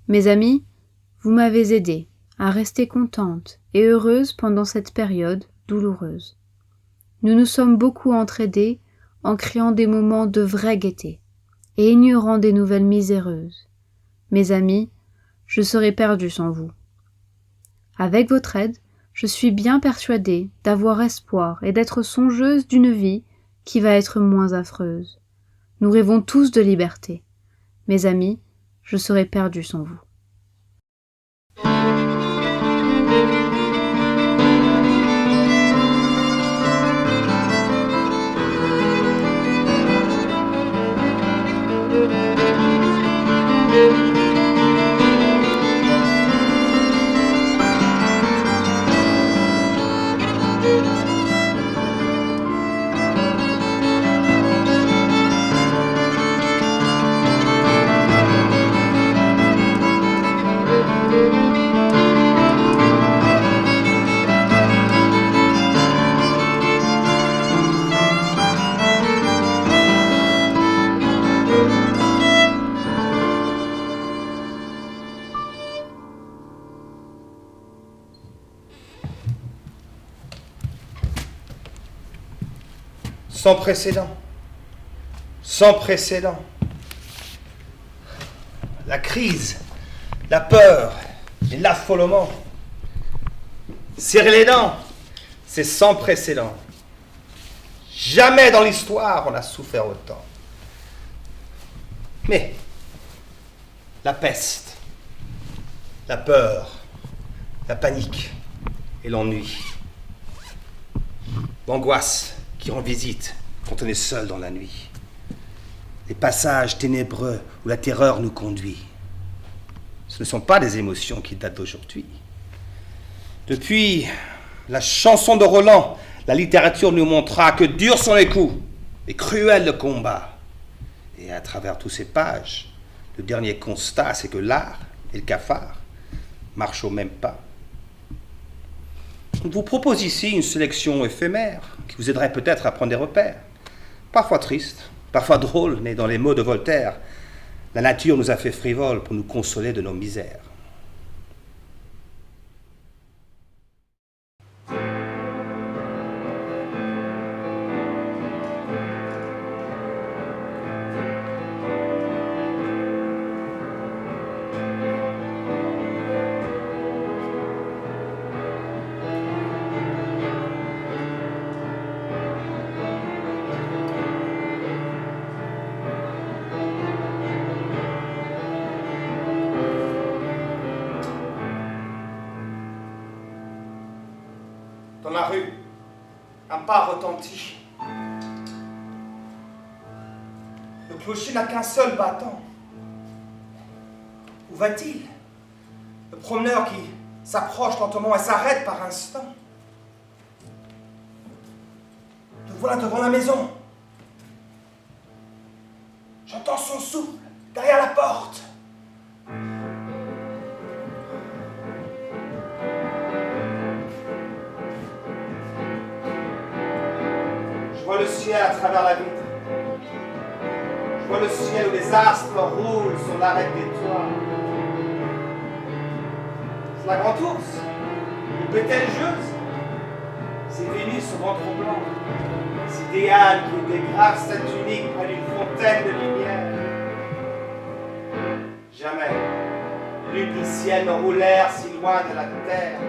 Mes amis, vous m'avez aidé à rester contente et heureuse pendant cette période douloureuse. Nous nous sommes beaucoup entraidés en créant des moments de vraie gaieté et ignorant des nouvelles miséreuses. Mes amis, je serais perdue sans vous. Avec votre aide, je suis bien persuadée d'avoir espoir et d'être songeuse d'une vie qui va être moins affreuse. Nous rêvons tous de liberté. Mes amis, je serais perdue sans vous. Sans précédent. Sans précédent. La crise, la peur et l'affolement. Serrer les dents, c'est sans précédent. Jamais dans l'histoire on a souffert autant. Mais la peste, la peur, la panique et l'ennui, l'angoisse qui rend visite quand on est seul dans la nuit, les passages ténébreux où la terreur nous conduit, ce ne sont pas des émotions qui datent d'aujourd'hui. Depuis la chanson de Roland, la littérature nous montra que durs sont les coups et cruel le combat. Et à travers toutes ces pages, le dernier constat, c'est que l'art et le cafard marchent au même pas. On vous propose ici une sélection éphémère qui vous aiderait peut-être à prendre des repères. Parfois tristes, parfois drôles, mais dans les mots de Voltaire, la nature nous a fait frivoles pour nous consoler de nos misères. Dans la rue, un pas retentit. Le clocher n'a qu'un seul battant. Où va-t-il? Le promeneur qui s'approche lentement et s'arrête par instant. Le voilà devant la maison. J'entends son souffle derrière la porte. Je vois le ciel à travers la vitre. Je vois le ciel où les astres roulent sur l'arête des toits. C'est la grande ours, une bételgeuse. C'est Vénus au ventre blanc. C'est Diane qui dégrave sa tunique près d'une fontaine de lumière. Jamais l'une du ciel ne roulèrent si loin de la terre.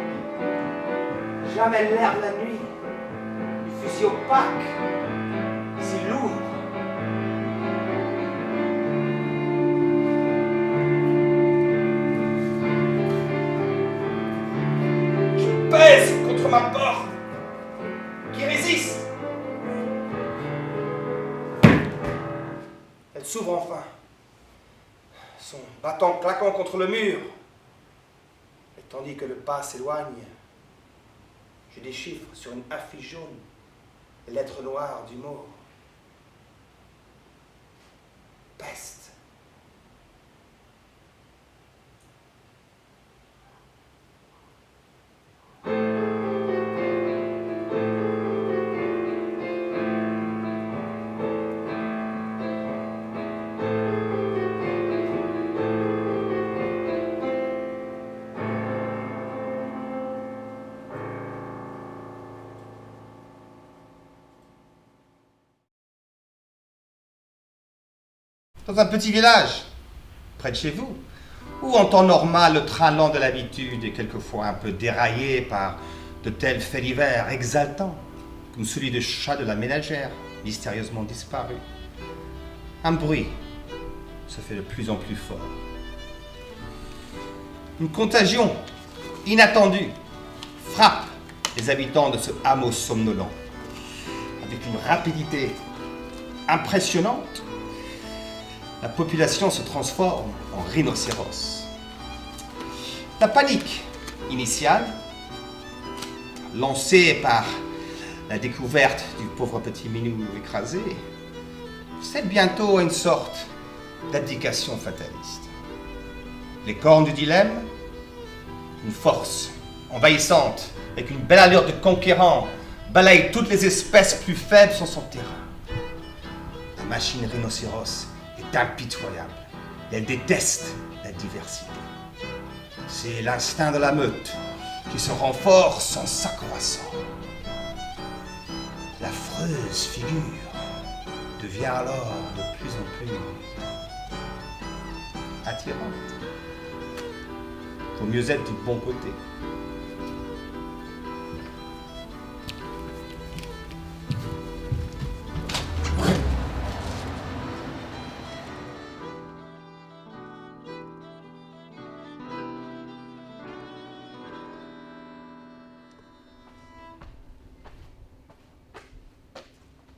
Jamais l'air de la nuit ne fut si opaque, si lourd. Je pèse contre ma porte, qui résiste. Elle s'ouvre enfin, son battant claquant contre le mur. Et tandis que le pas s'éloigne, je déchiffre sur une affiche jaune les lettres noires du mot peste. Dans un petit village, près de chez vous, où en temps normal, le train lent de l'habitude est quelquefois un peu déraillé par de tels faits divers exaltants, comme celui de chat de la ménagère, mystérieusement disparu. Un bruit se fait de plus en plus fort. Une contagion inattendue frappe les habitants de ce hameau somnolent. Avec une rapidité impressionnante, la population se transforme en rhinocéros. La panique initiale, lancée par la découverte du pauvre petit minou écrasé, cède bientôt à une sorte d'abdication fataliste. Les cornes du dilemme, une force envahissante, avec une belle allure de conquérant, balaye toutes les espèces plus faibles sur son terrain. La machine rhinocéros est impitoyable. Elle déteste la diversité. C'est l'instinct de la meute qui se renforce en s'accroissant. L'affreuse figure devient alors de plus en plus attirante. Faut mieux être du bon côté.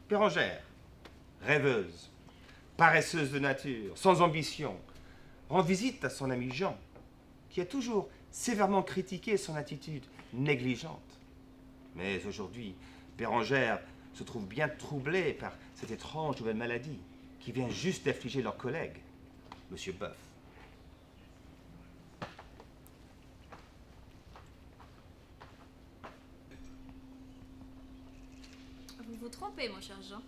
Bérengère, rêveuse, paresseuse de nature, sans ambition, rend visite à son ami Jean, qui a toujours sévèrement critiqué son attitude négligente. Mais aujourd'hui, Bérengère se trouve bien troublée par cette étrange nouvelle maladie qui vient juste d'affliger leur collègue, Monsieur Boeuf. Vous vous trompez, mon cher Jean.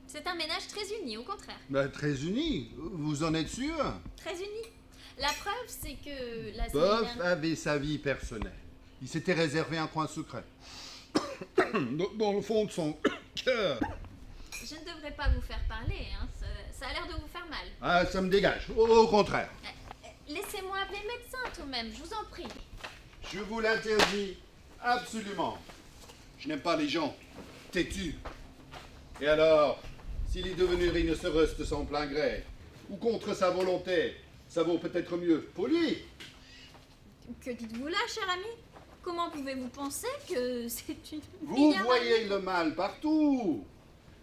C'est un ménage très uni, au contraire. Bah, très unis, vous en êtes sûr? Très uni. La preuve, c'est que la Boeuf semaine dernière... avait sa vie personnelle. Il s'était réservé un coin secret. Dans le fond de son cœur. Je ne devrais pas vous faire parler, hein. Ça a l'air de vous faire mal. Ah, ça me dégage. Au contraire. Laissez-moi appeler le médecin, tout de même, je vous en prie. Je vous l'interdis. Absolument. Je n'aime pas les gens têtus. Et alors, s'il est devenu rhinocéros de son plein gré, ou contre sa volonté, ça vaut peut-être mieux pour lui. Que dites-vous là, cher ami? Comment pouvez-vous penser que c'est une... Vous milliardaire? voyez le mal partout.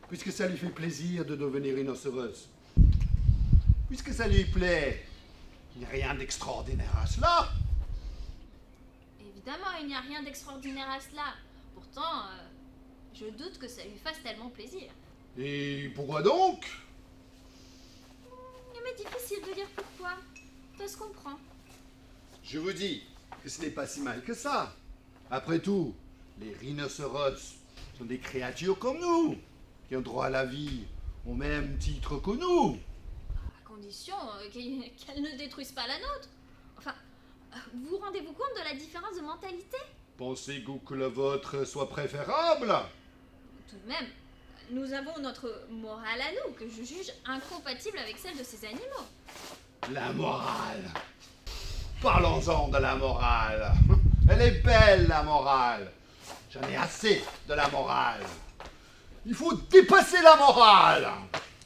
Puisque ça lui fait plaisir de devenir rhinocéros. Puisque ça lui plaît. Il n'y a rien d'extraordinaire à cela. Évidemment, il n'y a rien d'extraordinaire à cela. Pourtant, je doute que ça lui fasse tellement plaisir. Et pourquoi donc? Il m'est difficile de dire pourquoi. Ça se comprend. Je vous dis que ce n'est pas si mal que ça. Après tout, les rhinocéros sont des créatures comme nous, qui ont droit à la vie au même titre que nous. À condition qu'elles ne détruisent pas la nôtre. Enfin, vous rendez-vous compte de la différence de mentalité? Pensez-vous que le vôtre soit préférable? Tout de même, nous avons notre morale à nous, que je juge incompatible avec celle de ces animaux. La morale. Parlons-en de la morale. Elle est belle, la morale. J'en ai assez de la morale. Il faut dépasser la morale.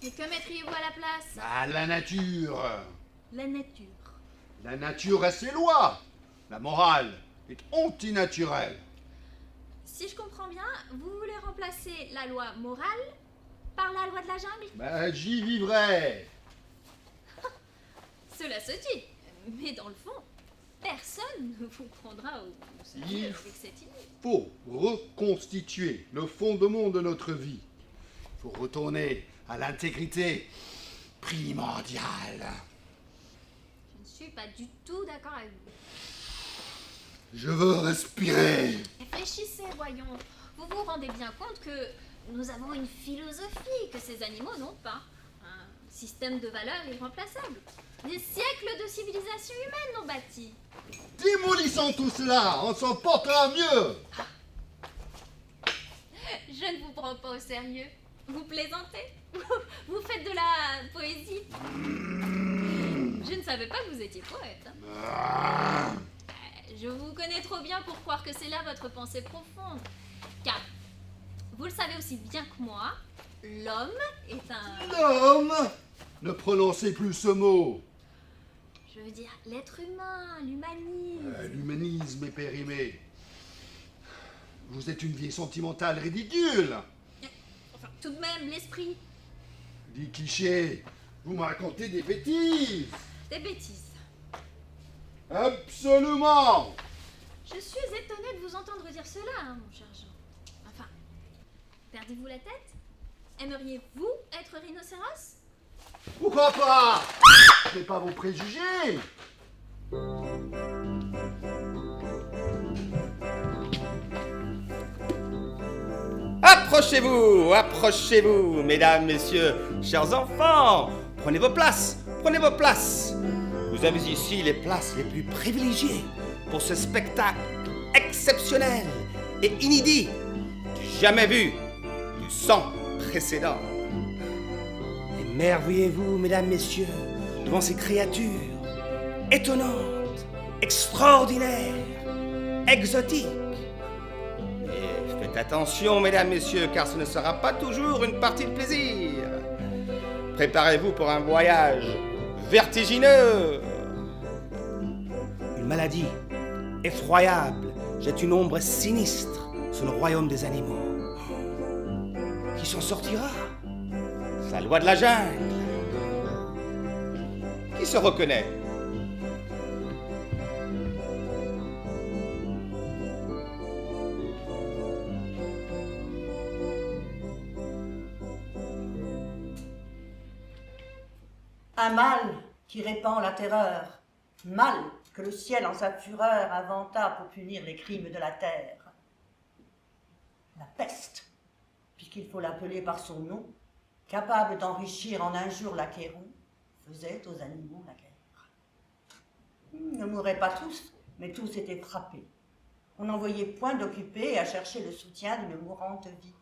Et que mettriez-vous à la place? Ah, la nature. La nature. La nature a ses lois. La morale est antinaturelle. Si je comprends bien, vous voulez remplacer la loi morale par la loi de la jungle? Ben, j'y vivrai. Cela se dit, mais dans le fond, personne ne vous prendra au sérieux avec cette idée. Il faut reconstituer le fondement de notre vie. Il faut retourner à l'intégrité primordiale. Je ne suis pas du tout d'accord avec vous. Je veux respirer. Réfléchissez, voyons. Vous vous rendez bien compte que nous avons une philosophie que ces animaux n'ont pas. Un système de valeurs irremplaçable. Des siècles de civilisation humaine l'ont bâti. Démolissons tout cela, on s'en portera mieux. Je ne vous prends pas au sérieux. Vous plaisantez? Vous faites de la poésie? savais pas que vous étiez poète. Ah, Je vous connais trop bien pour croire que c'est là votre pensée profonde. Car, vous le savez aussi bien que moi, l'homme est un... l'homme! Ne prononcez plus ce mot. Je veux dire, l'être humain, l'humanisme. L'humanisme est périmé. Vous êtes une vieille sentimentale ridicule. Enfin, tout de même, l'esprit. Des clichés. Vous me racontez des bêtises. Des bêtises. Absolument. Je suis étonnée de vous entendre dire cela, hein, mon cher Jean. Enfin, perdez-vous la tête? Aimeriez-vous être rhinocéros? Pourquoi pas? Ce n'est pas vos préjugés. Approchez-vous, approchez-vous, mesdames, messieurs, chers enfants. Prenez vos places, prenez vos places. Vous avez ici les places les plus privilégiées pour ce spectacle exceptionnel et inédit, du jamais vu, du sans précédent. Émerveillez-vous, mesdames, messieurs, devant ces créatures étonnantes, extraordinaires, exotiques. Et faites attention, mesdames, messieurs, car ce ne sera pas toujours une partie de plaisir. Préparez-vous pour un voyage vertigineux. Une maladie effroyable jette une ombre sinistre sur le royaume des animaux. Qui s'en sortira? C'est la loi de la jungle. Qui se reconnaît? Un mal qui répand la terreur, mal que le ciel en sa fureur inventa pour punir les crimes de la terre. La peste, puisqu'il faut l'appeler par son nom, capable d'enrichir en un jour l'Achéron, faisait aux animaux la guerre. Ils ne mouraient pas tous, mais tous étaient frappés. On n'en voyait point d'occupés à chercher le soutien d'une mourante vie.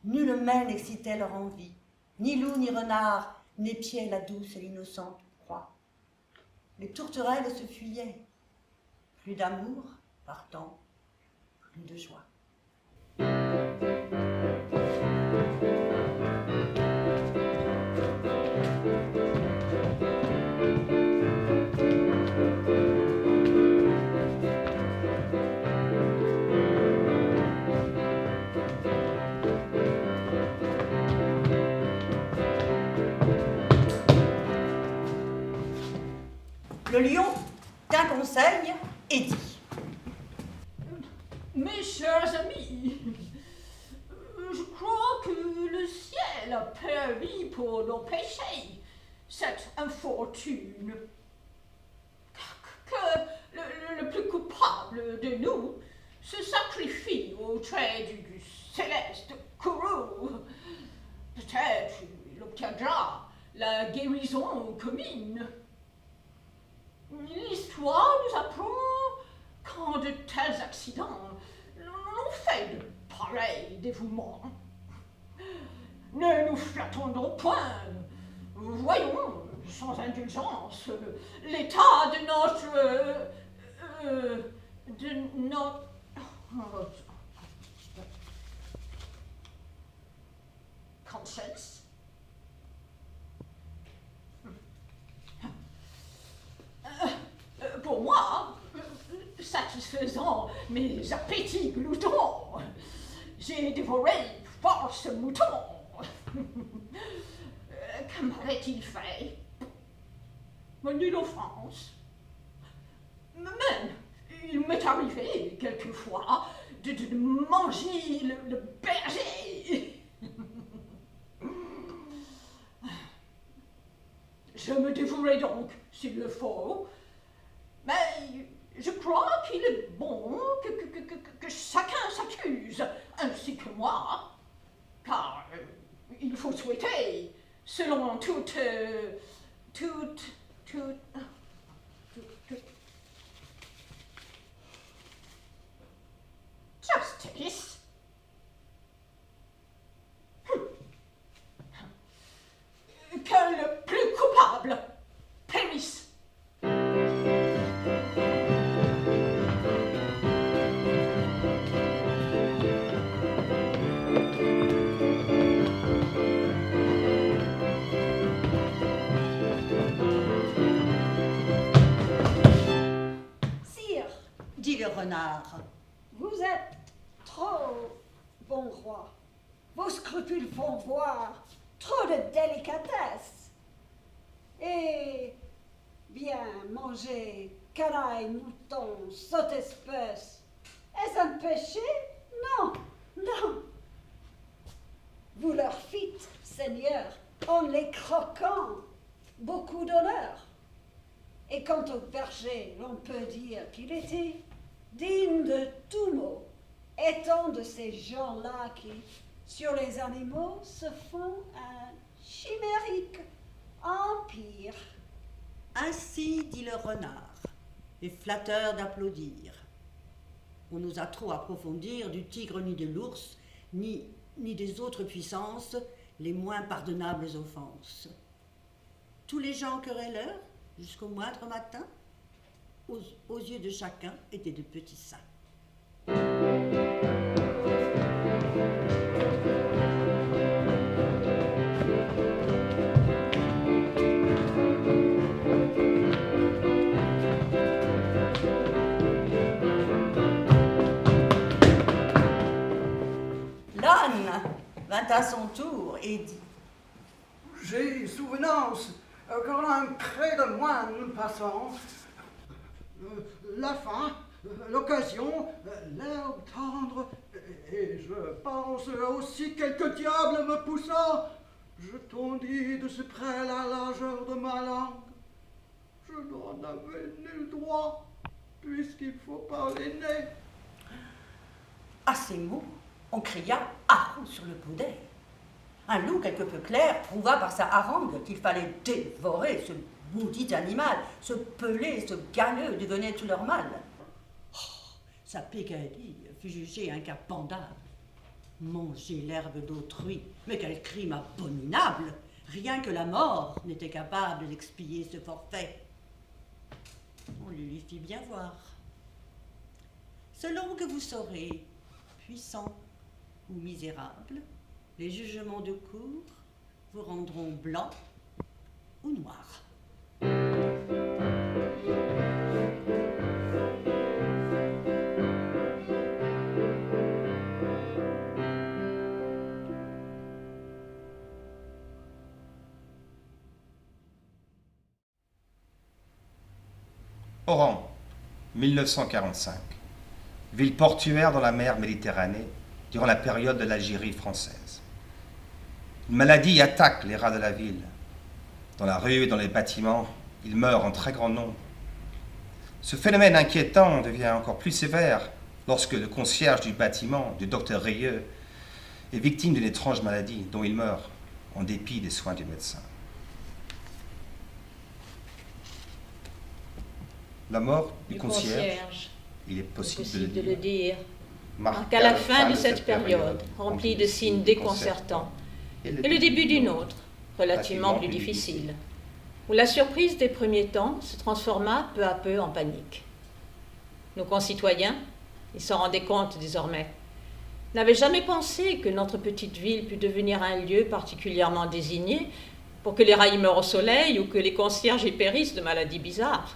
Nul mets n'excitait leur envie, ni loup ni renard n'épiaient la douce et l'innocente proie. Les tourterelles se fuyaient. Plus d'amour, partant, plus de joie. Le lion, d'un conseil, et dit: Mes chers amis, je crois que le ciel a permis pour nos péchés cette infortune. Que le plus coupable de nous se sacrifie au trait du céleste courroux. Peut-être il obtiendra la guérison commune. L'histoire nous apprend quand de tels accidents l'on fait de pareils dévouements. Ne nous flattons donc point. Voyons, sans indulgence, l'état de notre... conscience. Pour moi, satisfaisant mes appétits gloutons, j'ai dévoré force mouton. Que m'avait-il fait? Nulle offense. Même, il m'est arrivé quelquefois de manger le berger. Je me dévouerai donc, s'il le faut, mais je crois qu'il est bon que chacun s'accuse, ainsi que moi, car il faut souhaiter, selon toute justice, que le plus coupable renard. Vous êtes trop bon roi. Vos scrupules font voir trop de délicatesse. Et bien manger canaille, mouton, saute-espèce, est-ce un péché? Non, non. Vous leur fîtes, Seigneur, en les croquant, beaucoup d'honneur. Et quant au berger, l'on peut dire qu'il était digne de tout mot, étant de ces gens-là qui, sur les animaux, se font un chimérique empire. Ainsi dit le renard, et flatteur d'applaudir. On n'osa trop approfondir du tigre ni de l'ours, ni des autres puissances, les moins pardonnables offenses. Tous les gens querelleurs, jusqu'au moindre matin, aux yeux de chacun étaient de petits saints. L'âne vint à son tour et dit: J'ai souvenance qu'en un près de moine passant, la faim, l'occasion, l'herbe tendre, et je pense aussi quelque diable me poussant, je tondis de ce près la largeur de ma langue. Je n'en avais nul droit, puisqu'il faut parler net. À ces mots, on cria « Harou » sur le boudet. Un loup quelque peu clair prouva par sa harangue qu'il fallait dévorer ce maudit animal, ce pelé, ce galeux devenait tout leur mal. Oh, sa pégadille fut jugée un cas pendable. Manger l'herbe d'autrui, mais quel crime abominable! Rien que la mort n'était capable d'expier ce forfait. On le lui fit bien voir. Selon que vous saurez, puissant ou misérable, les jugements de cour vous rendront blanc ou noir. Oran, 1945. Ville portuaire dans la mer Méditerranée durant la période de l'Algérie française. Une maladie attaque les rats de la ville. Dans la rue et dans les bâtiments, ils meurent en très grand nombre. Ce phénomène inquiétant devient encore plus sévère lorsque le concierge du bâtiment, du docteur Rieux, est victime d'une étrange maladie dont il meurt en dépit des soins du médecin. La mort du concierge, il est possible de le dire, marque à la fin de cette période, remplie de signes déconcertants, et le début d'une autre, relativement plus difficile, où la surprise des premiers temps se transforma peu à peu en panique. Nos concitoyens, ils s'en rendaient compte désormais, n'avaient jamais pensé que notre petite ville pût devenir un lieu particulièrement désigné pour que les rats y meurent au soleil ou que les concierges y périssent de maladies bizarres.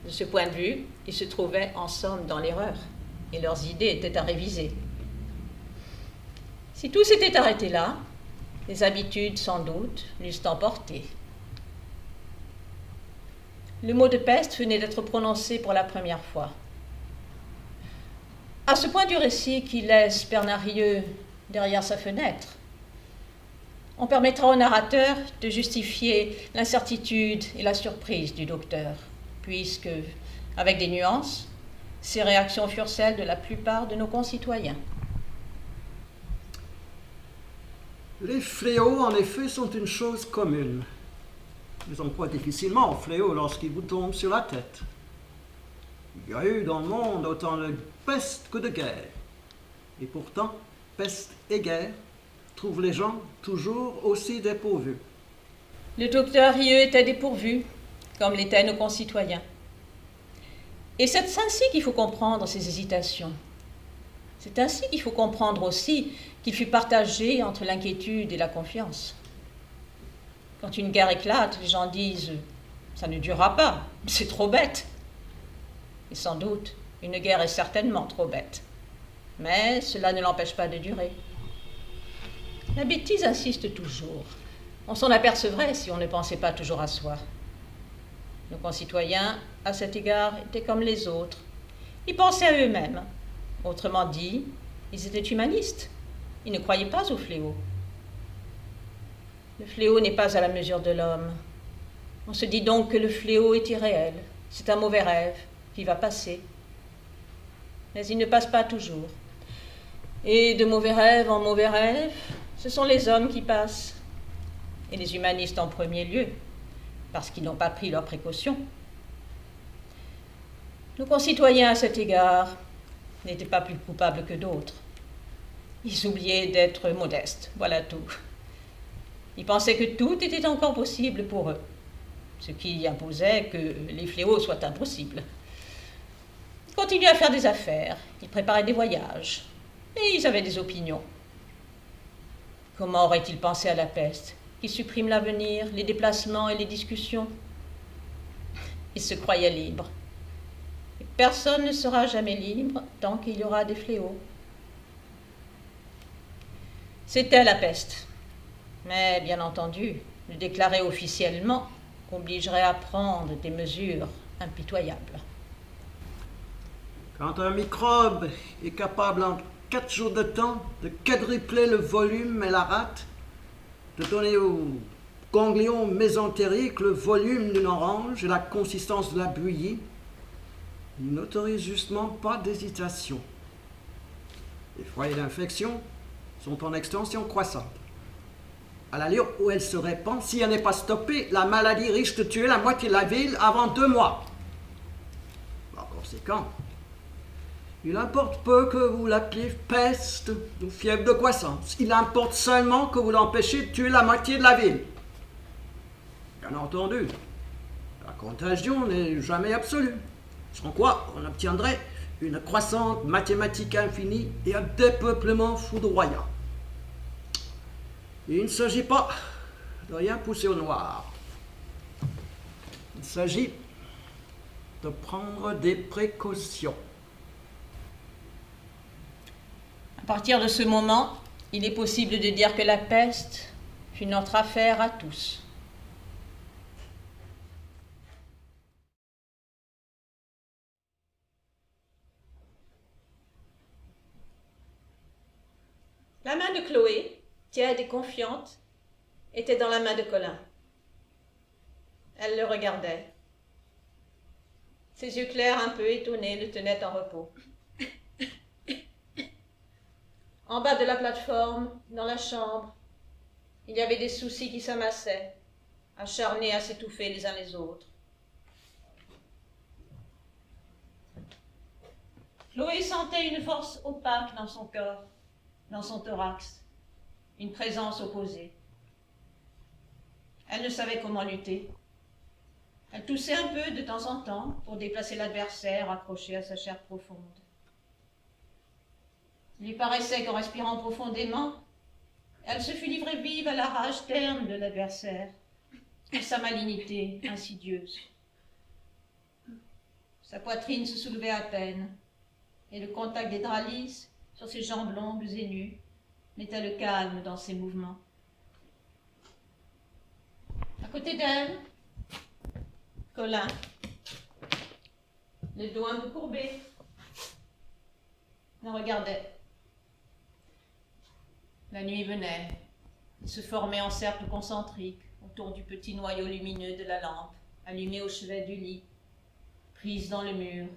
De ce point de vue, ils se trouvaient en somme dans l'erreur, et leurs idées étaient à réviser. Si tout s'était arrêté là, les habitudes, sans doute, l'eussent emporté. Le mot de peste venait d'être prononcé pour la première fois. À ce point du récit qui laisse Bernard-Rieux derrière sa fenêtre, on permettra au narrateur de justifier l'incertitude et la surprise du docteur, puisque, avec des nuances, ces réactions furent celles de la plupart de nos concitoyens. Les fléaux, en effet, sont une chose commune. Mais on croit difficilement aux fléaux lorsqu'ils vous tombent sur la tête. Il y a eu dans le monde autant de peste que de guerre. Et pourtant, peste et guerre trouvent les gens toujours aussi dépourvus. Le docteur Rieux était dépourvu, comme l'étaient nos concitoyens. Et c'est ainsi qu'il faut comprendre ces hésitations. C'est ainsi qu'il faut comprendre aussi qu'il fut partagé entre l'inquiétude et la confiance. Quand une guerre éclate, les gens disent « ça ne durera pas, c'est trop bête ». Et sans doute, Une guerre est certainement trop bête. Mais cela ne l'empêche pas de durer. La bêtise insiste toujours. On s'en apercevrait si on ne pensait pas toujours à soi. Nos concitoyens, à cet égard, étaient comme les autres. Ils pensaient à eux-mêmes. Autrement dit, ils étaient humanistes. Ils ne croyaient pas au fléau. Le fléau n'est pas à la mesure de l'homme. On se dit donc que le fléau est irréel. C'est un mauvais rêve qui va passer. Mais il ne passe pas toujours. Et de mauvais rêves en mauvais rêves, ce sont les hommes qui passent. Et les humanistes en premier lieu, parce qu'ils n'ont pas pris leurs précautions. Nos concitoyens, à cet égard, n'étaient pas plus coupables que d'autres. Ils oubliaient d'être modestes, voilà tout. Ils pensaient que tout était encore possible pour eux, ce qui imposait que les fléaux soient impossibles. Ils continuaient à faire des affaires, ils préparaient des voyages, et ils avaient des opinions. Comment auraient-ils pensé à la peste, qui supprime l'avenir, les déplacements et les discussions? Ils se croyaient libres. Et personne ne sera jamais libre tant qu'il y aura des fléaux. C'était la peste. Mais, bien entendu, le déclarer officiellement obligerait à prendre des mesures impitoyables. Quand un microbe est capable en 4 jours de temps de quadrupler le volume et la rate, de donner au ganglion mésentérique le volume d'une orange et la consistance de la bouillie, il n'autorise justement pas d'hésitation. Les foyers d'infection sont en extension croissante. À l'allure où elle se répand, si elle n'est pas stoppée, la maladie risque de tuer la moitié de la ville avant 2 mois. Par conséquent, il importe peu que vous l'appeliez peste ou fièvre de croissance. Il importe seulement que vous l'empêchiez de tuer la moitié de la ville. Bien entendu, la contagion n'est jamais absolue, sans quoi on obtiendrait une croissance mathématique infinie et un dépeuplement foudroyant. Il ne s'agit pas de rien pousser au noir. Il s'agit de prendre des précautions. À partir de ce moment, il est possible de dire que la peste fut notre affaire à tous. La main de Chloé, tiède et confiante, était dans la main de Colin. Elle le regardait. Ses yeux clairs, un peu étonnés, le tenaient en repos. En bas de la plateforme, dans la chambre, il y avait des soucis qui s'amassaient, acharnés à s'étouffer les uns les autres. Chloé sentait une force opaque dans son corps, dans son thorax, une présence opposée. Elle ne savait comment lutter. Elle toussait un peu de temps en temps pour déplacer l'adversaire accroché à sa chair profonde. Il lui paraissait qu'en respirant profondément, elle se fût livrée vive à la rage terne de l'adversaire, à sa malignité insidieuse. Sa poitrine se soulevait à peine, et le contact des draps lisses sur ses jambes longues et nues mettait le calme dans ses mouvements. À côté d'elle, Colin, le dos un peu courbé, la regardait. La nuit venait, il se formait en cercle concentrique autour du petit noyau lumineux de la lampe, allumée au chevet du lit, prise dans le mur,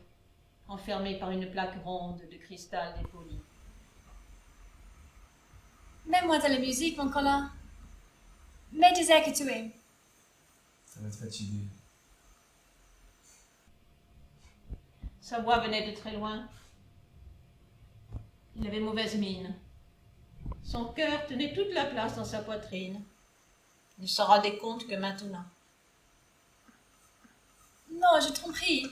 enfermée par une plaque ronde de cristal dépoli. Mets-moi de la musique, mon Colin. Mets des airs que tu aimes. Ça va te fatiguer. Sa voix venait de très loin. Il avait mauvaise mine. Son cœur tenait toute la place dans sa poitrine. Il ne s'en rendait compte que maintenant. Non, je t'en prie.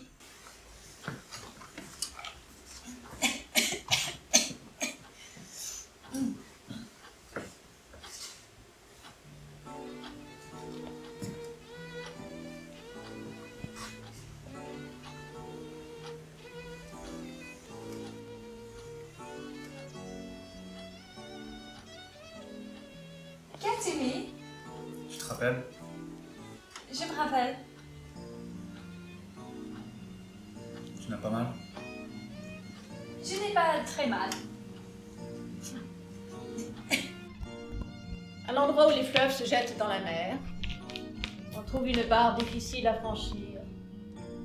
rappelles? Je me rappelle. Tu n'as pas mal? Je n'ai pas très mal. À l'endroit où les fleuves se jettent dans la mer, on trouve une barre difficile à franchir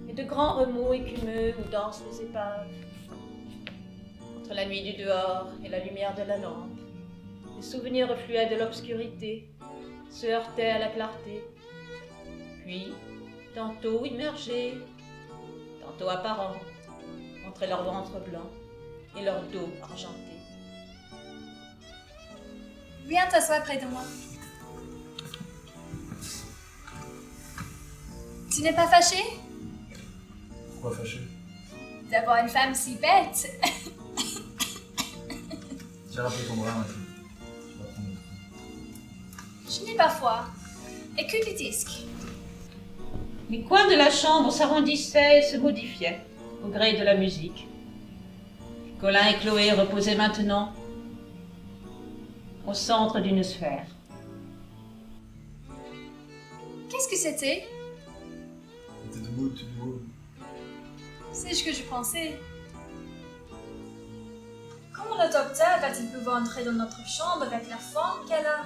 et de grands remous écumeux où dansent les épaves. Entre la nuit du dehors et la lumière de la lampe, les souvenirs refluaient de l'obscurité, se heurtaient à la clarté, puis, tantôt immergés, tantôt apparents, entre leur ventre blanc et leur dos argenté. Viens t'asseoir près de moi. Tu n'es pas fâché Pourquoi fâché? d'avoir une femme si bête? J'ai rappelé ton bras, Mathieu. Tu vas prendre le train. Je n'ai pas froid. Écoute les disques. Les coins de la chambre s'arrondissaient et se modifiaient au gré de la musique. Colin et Chloé reposaient maintenant au centre d'une sphère. Qu'est-ce que c'était? T'es debout, tu es debout. C'est ce que je pensais. Comment le docteur va-t-il pouvoir entrer dans notre chambre avec la forme qu'elle a?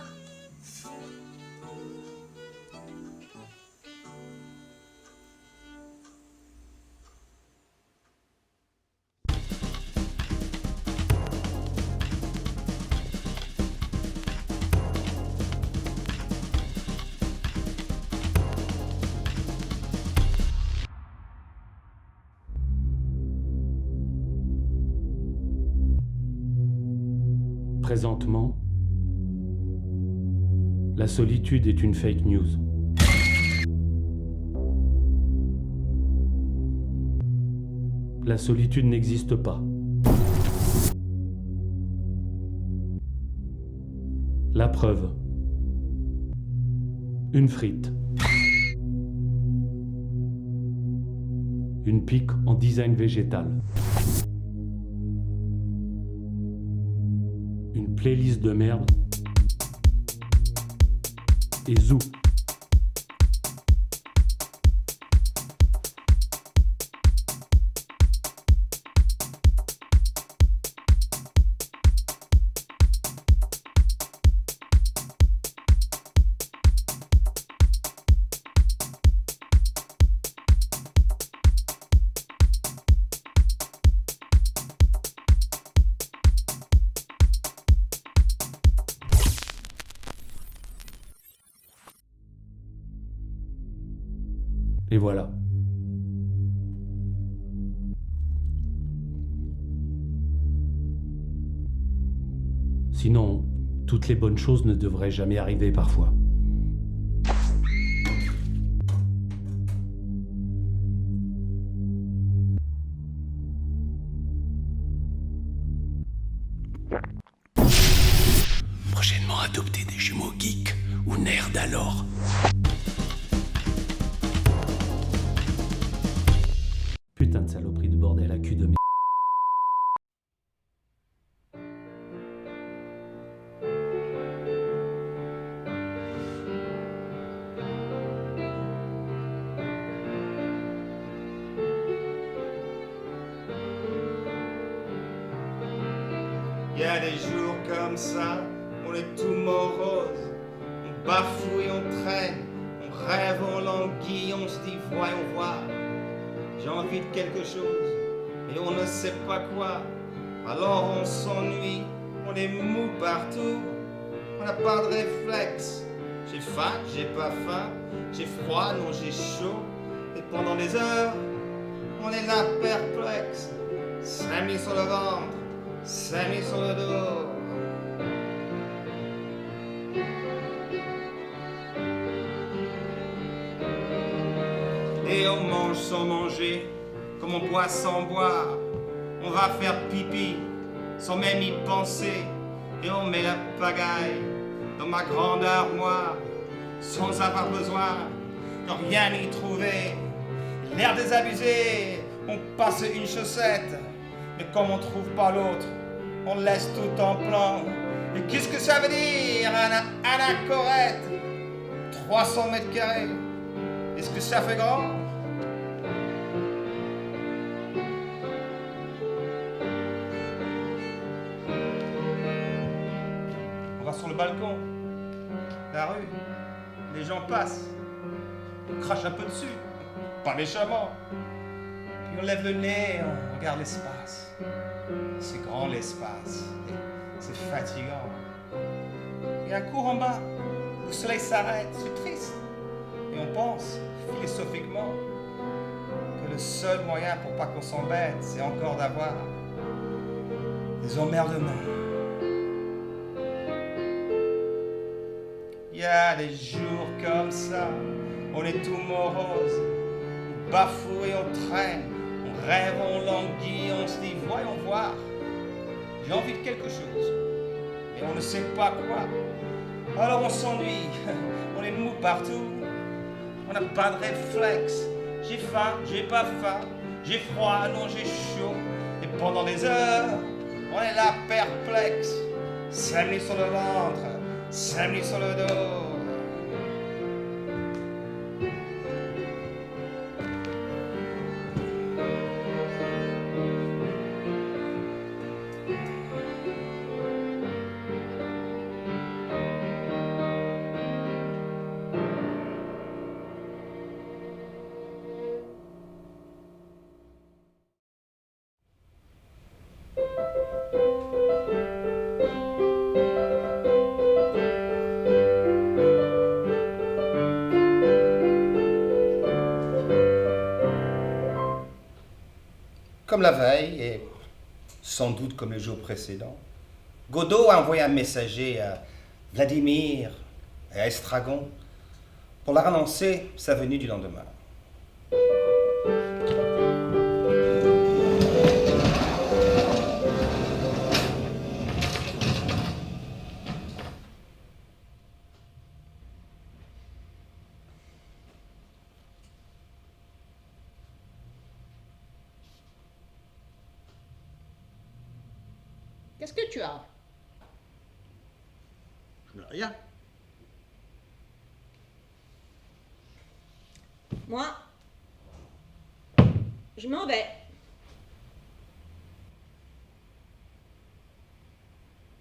Présentement, la solitude est une fake news. La solitude n'existe pas. La preuve. Une frite. Une pique en design végétal. Une playlist de merde. Et zou. Et voilà. Sinon, toutes les bonnes choses ne devraient jamais arriver parfois. Prochainement adopter des jumeaux geeks ou nerds alors. Putain de saloperie de bordel à cul de merde. Il y a des jours comme ça, on est tout morose, on bafouille, on traîne, on rêve, on languit, on se dit voyons voir. J'ai envie de quelque chose, et on ne sait pas quoi. Alors on s'ennuie, on est mou partout, on n'a pas de réflexe. J'ai faim, j'ai pas faim, j'ai froid, non j'ai chaud. Et pendant des heures, on est là perplexe. 5000 sur le ventre, 5000 sur le dos. Et on mange sans manger, comme on boit sans boire. On va faire pipi, sans même y penser. Et on met la pagaille dans ma grande armoire, sans avoir besoin de rien y trouver. L'air désabusé, on passe une chaussette. Mais comme on trouve pas l'autre, on laisse tout en plan. Et qu'est-ce que ça veut dire, anacorette? 300 mètres carrés. Est-ce que ça fait grand? On va sur le balcon, la rue, les gens passent, on crache un peu dessus, pas méchamment. Puis on lève le nez, on regarde l'espace. C'est grand l'espace, c'est fatigant. Il y a un cours en bas, où le soleil s'arrête, c'est triste. Et on pense, philosophiquement, que le seul moyen pour pas qu'on s'embête, c'est encore d'avoir des emmerdements. Il y a des jours comme ça, on est tout morose, on bafoue et on traîne, on rêve, on languit, on se dit voyons voir, j'ai envie de quelque chose, mais on ne sait pas quoi. Alors on s'ennuie, on est mou partout, on n'a pas de réflexe, j'ai faim, j'ai pas faim, j'ai froid, non j'ai chaud, et pendant des heures, on est là perplexe, 5 minutes sur le ventre, 5 minutes sur le dos. Comme la veille, et sans doute comme les jours précédents, Godot a envoyé un messager à Vladimir et à Estragon pour leur annoncer sa venue du lendemain. Qu'est-ce que tu as? Je n'ai rien. Moi, je m'en vais.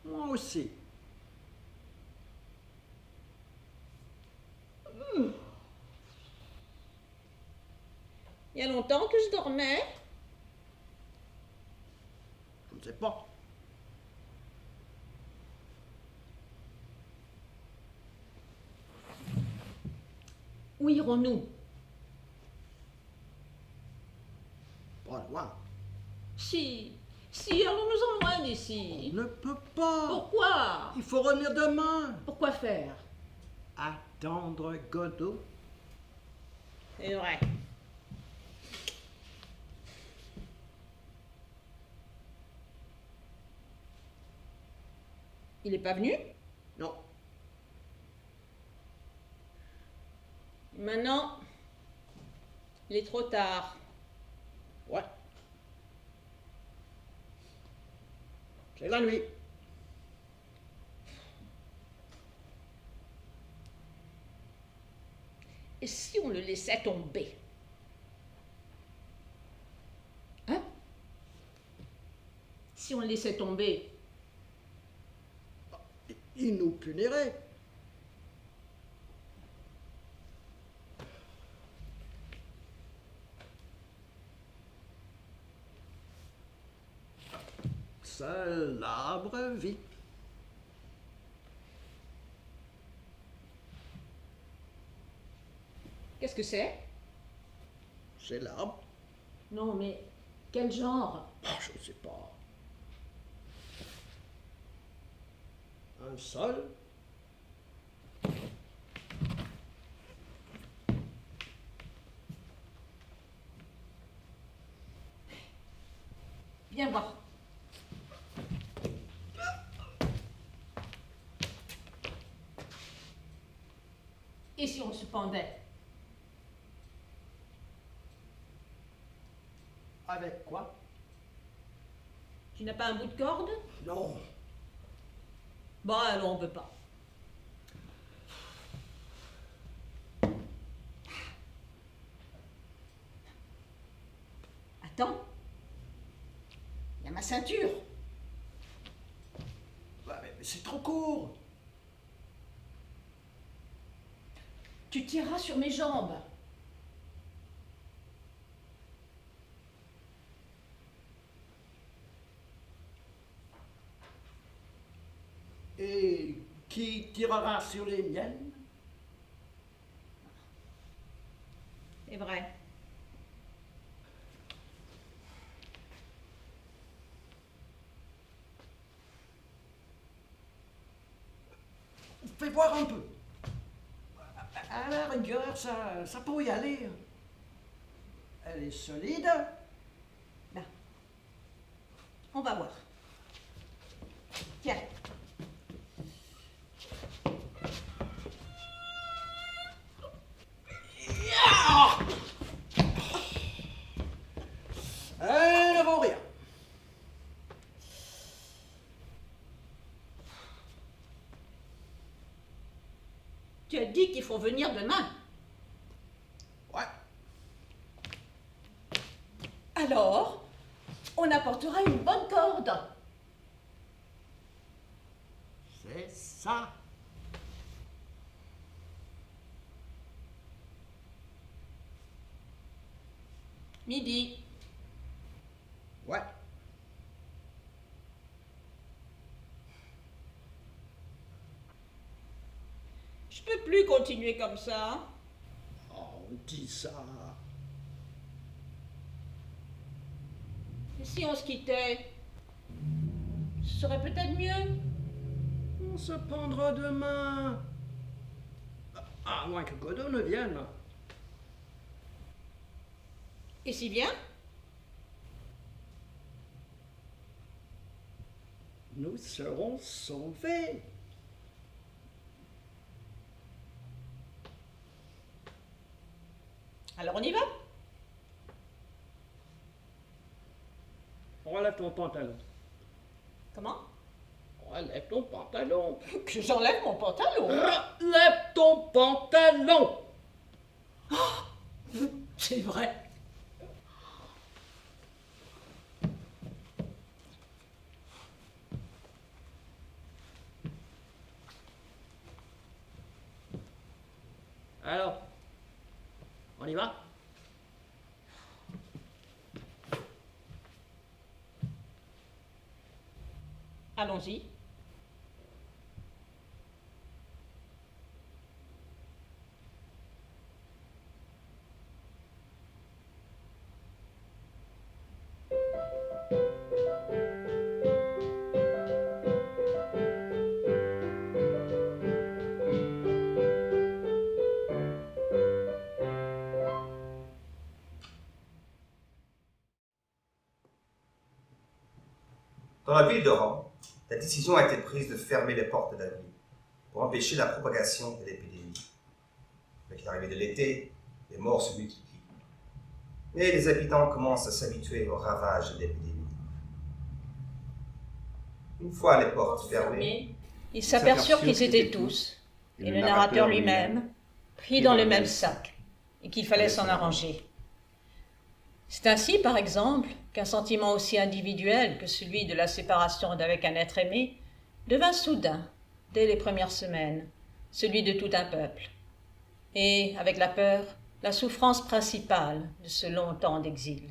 Moi aussi. Il y a longtemps que je dormais. Je ne sais pas. Où irons-nous? Pas loin. Si, allons-nous-en loin d'ici. On ne peut pas. Pourquoi? Il faut revenir demain. Pourquoi faire? Attendre Godot. C'est vrai. Il n'est pas venu? Non. Maintenant, il est trop tard. Ouais. C'est la nuit. Et si on le laissait tomber? Hein? Si on le laissait tomber? Il nous punirait. Seul l'arbre vit. Qu'est-ce que c'est? C'est l'arbre. Non, mais quel genre? Je ne sais pas. Un sol. Viens voir. Et si on se pendait? Avec quoi? Tu n'as pas un bout de corde? Non. Bon, alors on peut pas. Attends. Il y a ma ceinture. Bah, mais c'est trop court. Tu tireras sur mes jambes. Et qui tirera sur les miennes? C'est vrai. Fais voir un peu. À la rigueur, ça peut y aller. Elle est solide. Là. On va voir. Tiens. Elle ne vaut rien. Tu as dit qu'il faut venir demain. Ouais. Alors, on apportera une bonne corde. C'est ça. Midi. Ouais. Je peux plus continuer comme ça. Oh, on dit ça. Et si on se quittait, ce serait peut-être mieux. On se prendra demain. À moins que Godot ne vienne. Et s'il vient? Nous serons sauvés. Alors on y va? Relève ton pantalon. Comment? Relève ton pantalon. Que j'enlève mon pantalon. Relève ton pantalon. C'est vrai. Alors, on y va? Allons-y. Dans la ville de Rome, la décision a été prise de fermer les portes de la ville pour empêcher la propagation de l'épidémie. Avec l'arrivée de l'été, les morts se multiplient. Et les habitants commencent à s'habituer aux ravages de l'épidémie. Une fois les portes fermées, ils s'aperçurent qu'ils étaient tous, et le narrateur lui-même, pris dans le même sac, et qu'il fallait s'en arranger. C'est ainsi, par exemple, qu'un sentiment aussi individuel que celui de la séparation d'avec un être aimé devint soudain, dès les premières semaines, celui de tout un peuple. Et, avec la peur, la souffrance principale de ce long temps d'exil.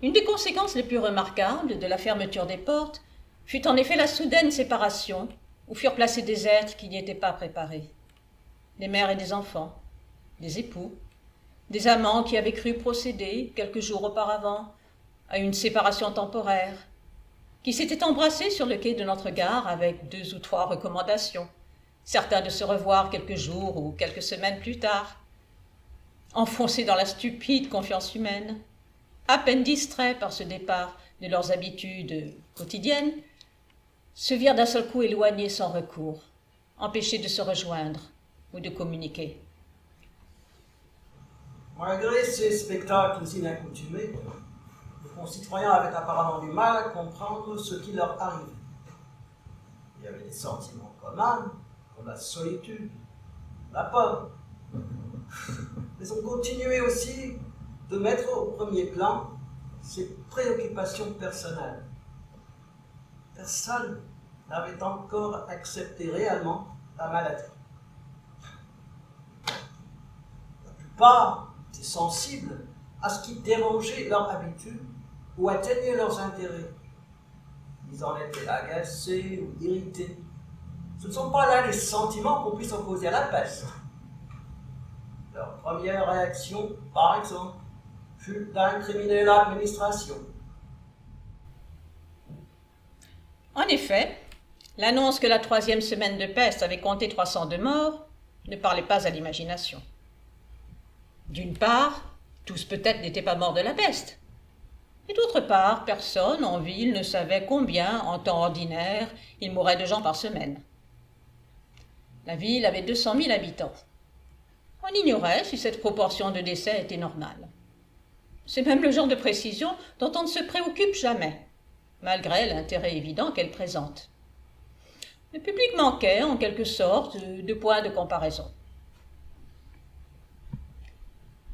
Une des conséquences les plus remarquables de la fermeture des portes fut en effet la soudaine séparation où furent placés des êtres qui n'y étaient pas préparés. Des mères et des enfants, des époux, des amants qui avaient cru procéder, quelques jours auparavant, à une séparation temporaire, qui s'étaient embrassés sur le quai de notre gare avec 2 ou 3 recommandations, certains de se revoir quelques jours ou quelques semaines plus tard, enfoncés dans la stupide confiance humaine, à peine distraits par ce départ de leurs habitudes quotidiennes, se virent d'un seul coup éloignés sans recours, empêchés de se rejoindre ou de communiquer. Malgré ces spectacles inaccoutumés, les concitoyens avaient apparemment du mal à comprendre ce qui leur arrivait. Il y avait des sentiments communs, comme la solitude, la peur. Mais on continuait aussi de mettre au premier plan ses préoccupations personnelles. Personne n'avait encore accepté réellement la maladie. La plupart étaient sensibles à ce qui dérangeait leur habitude ou atteignait leurs intérêts. Ils en étaient agacés ou irrités. Ce ne sont pas là les sentiments qu'on puisse opposer à la peste. Leur première réaction, par exemple, fut d'incriminer l'administration. En effet, l'annonce que la 3e semaine de peste avait compté 302 morts ne parlait pas à l'imagination. D'une part, tous peut-être n'étaient pas morts de la peste. Et d'autre part, personne en ville ne savait combien, en temps ordinaire, il mourait de gens par semaine. La ville avait 200 000 habitants. On ignorait si cette proportion de décès était normale. C'est même le genre de précision dont on ne se préoccupe jamais, malgré l'intérêt évident qu'elle présente. Le public manquait, en quelque sorte, de points de comparaison.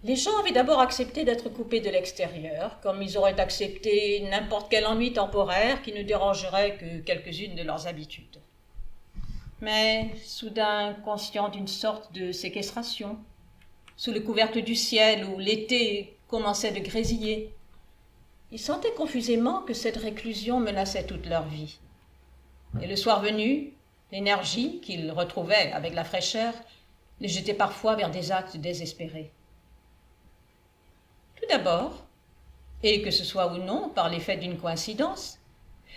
Les gens avaient d'abord accepté d'être coupés de l'extérieur, comme ils auraient accepté n'importe quel ennui temporaire qui ne dérangerait que quelques-unes de leurs habitudes. Mais, soudain conscients d'une sorte de séquestration, sous le couvercle du ciel où l'été commençait de grésiller, ils sentaient confusément que cette réclusion menaçait toute leur vie. Et le soir venu, l'énergie qu'ils retrouvaient avec la fraîcheur les jetait parfois vers des actes désespérés. Tout d'abord, et que ce soit ou non par l'effet d'une coïncidence,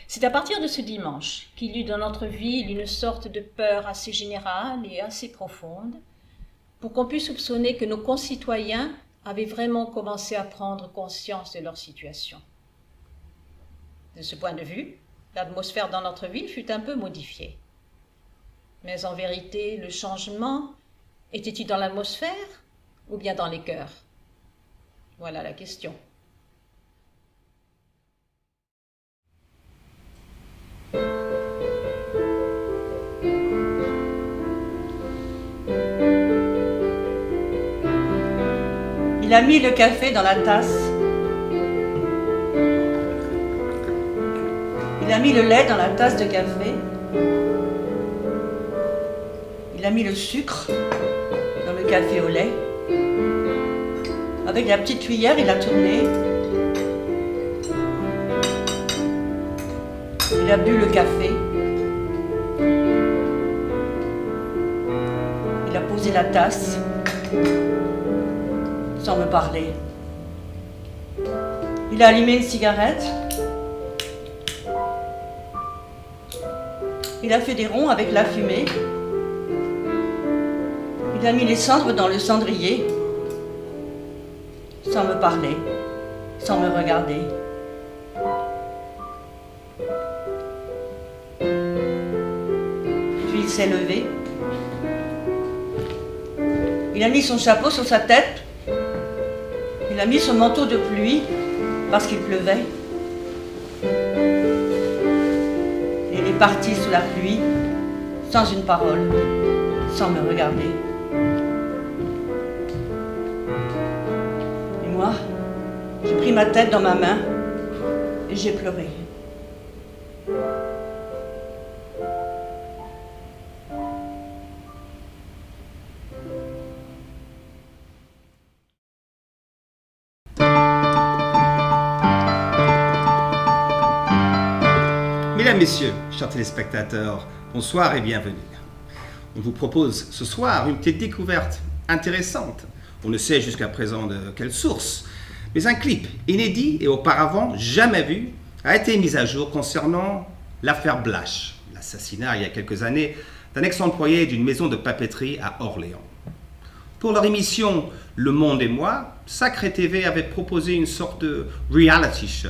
c'est à partir de ce dimanche qu'il y eut dans notre ville une sorte de peur assez générale et assez profonde pour qu'on pût soupçonner que nos concitoyens avaient vraiment commencé à prendre conscience de leur situation. De ce point de vue, l'atmosphère dans notre ville fut un peu modifiée. Mais en vérité, le changement était-il dans l'atmosphère ou bien dans les cœurs? Voilà la question. Il a mis le café dans la tasse. Il a mis le lait dans la tasse de café. Il a mis le sucre dans le café au lait. Avec la petite cuillère, il a tourné. Il a bu le café. Il a posé la tasse sans me parler. Il a allumé une cigarette. Il a fait des ronds avec la fumée. Il a mis les cendres dans le cendrier, sans me parler, sans me regarder. Puis il s'est levé. Il a mis son chapeau sur sa tête. Il a mis son manteau de pluie parce qu'il pleuvait. Et il est parti sous la pluie, sans une parole, sans me regarder. Et moi, j'ai pris ma tête dans ma main et j'ai pleuré. Mesdames, Messieurs, chers téléspectateurs, bonsoir et bienvenue. On vous propose ce soir une petite découverte intéressante. On ne sait jusqu'à présent de quelle source, mais un clip inédit et auparavant jamais vu a été mis à jour concernant l'affaire Blache, l'assassinat il y a quelques années d'un ex-employé d'une maison de papeterie à Orléans. Pour leur émission Le Monde et moi, Sacré TV avait proposé une sorte de reality show,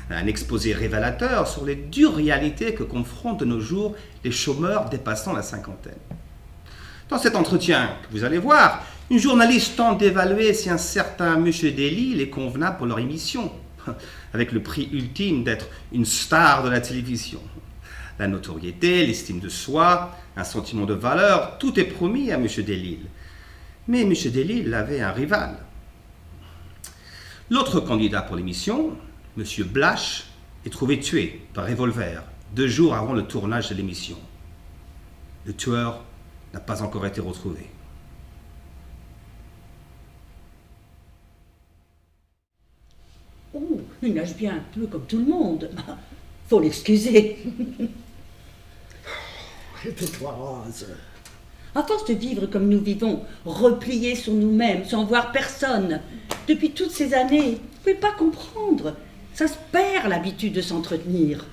un exposé révélateur sur les dures réalités que confrontent de nos jours les chômeurs dépassant la cinquantaine. Dans cet entretien que vous allez voir, une journaliste tente d'évaluer si un certain M. Delisle est convenable pour leur émission, avec le prix ultime d'être une star de la télévision. La notoriété, l'estime de soi, un sentiment de valeur, tout est promis à M. Delisle. Mais M. Delisle avait un rival. L'autre candidat pour l'émission, M. Blash, est trouvé tué par revolver 2 jours avant le tournage de l'émission. Le tueur n'a pas encore été retrouvé. Oh, il nage bien un peu comme tout le monde. Faut l'excuser. Répète-toi, Rose. À force de vivre comme nous vivons, repliés sur nous-mêmes, sans voir personne, depuis toutes ces années, vous ne pouvez pas comprendre. Ça se perd l'habitude de s'entretenir.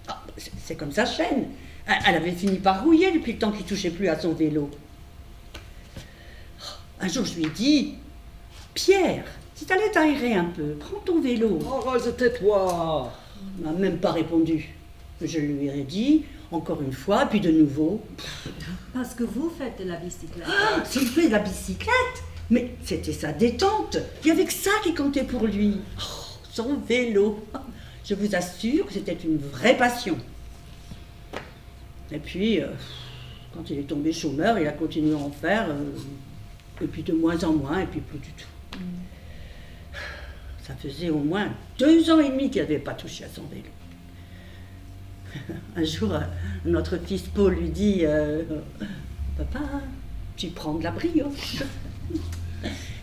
Ah, c'est comme sa chaîne. Elle avait fini par rouiller depuis le temps qu'il ne touchait plus à son vélo. Un jour, je lui ai dit, Pierre, si t'allais t'aérer un peu, prends ton vélo. Oh, Rose, tais-toi. Il m'a même pas répondu. Je lui ai dit, encore une fois, puis de nouveau. Parce que vous faites de la bicyclette. Ah, s'il fait de la bicyclette, mais c'était sa détente. Il n'y avait que ça qui comptait pour lui. Oh, son vélo. Je vous assure que c'était une vraie passion. Et puis, quand il est tombé chômeur, il a continué à en faire, et puis de moins en moins, et puis plus du tout. Ça faisait au moins 2 ans et demi qu'il n'avait pas touché à son vélo. Un jour, notre fils Paul lui dit « Papa, tu prends de la brioche ?»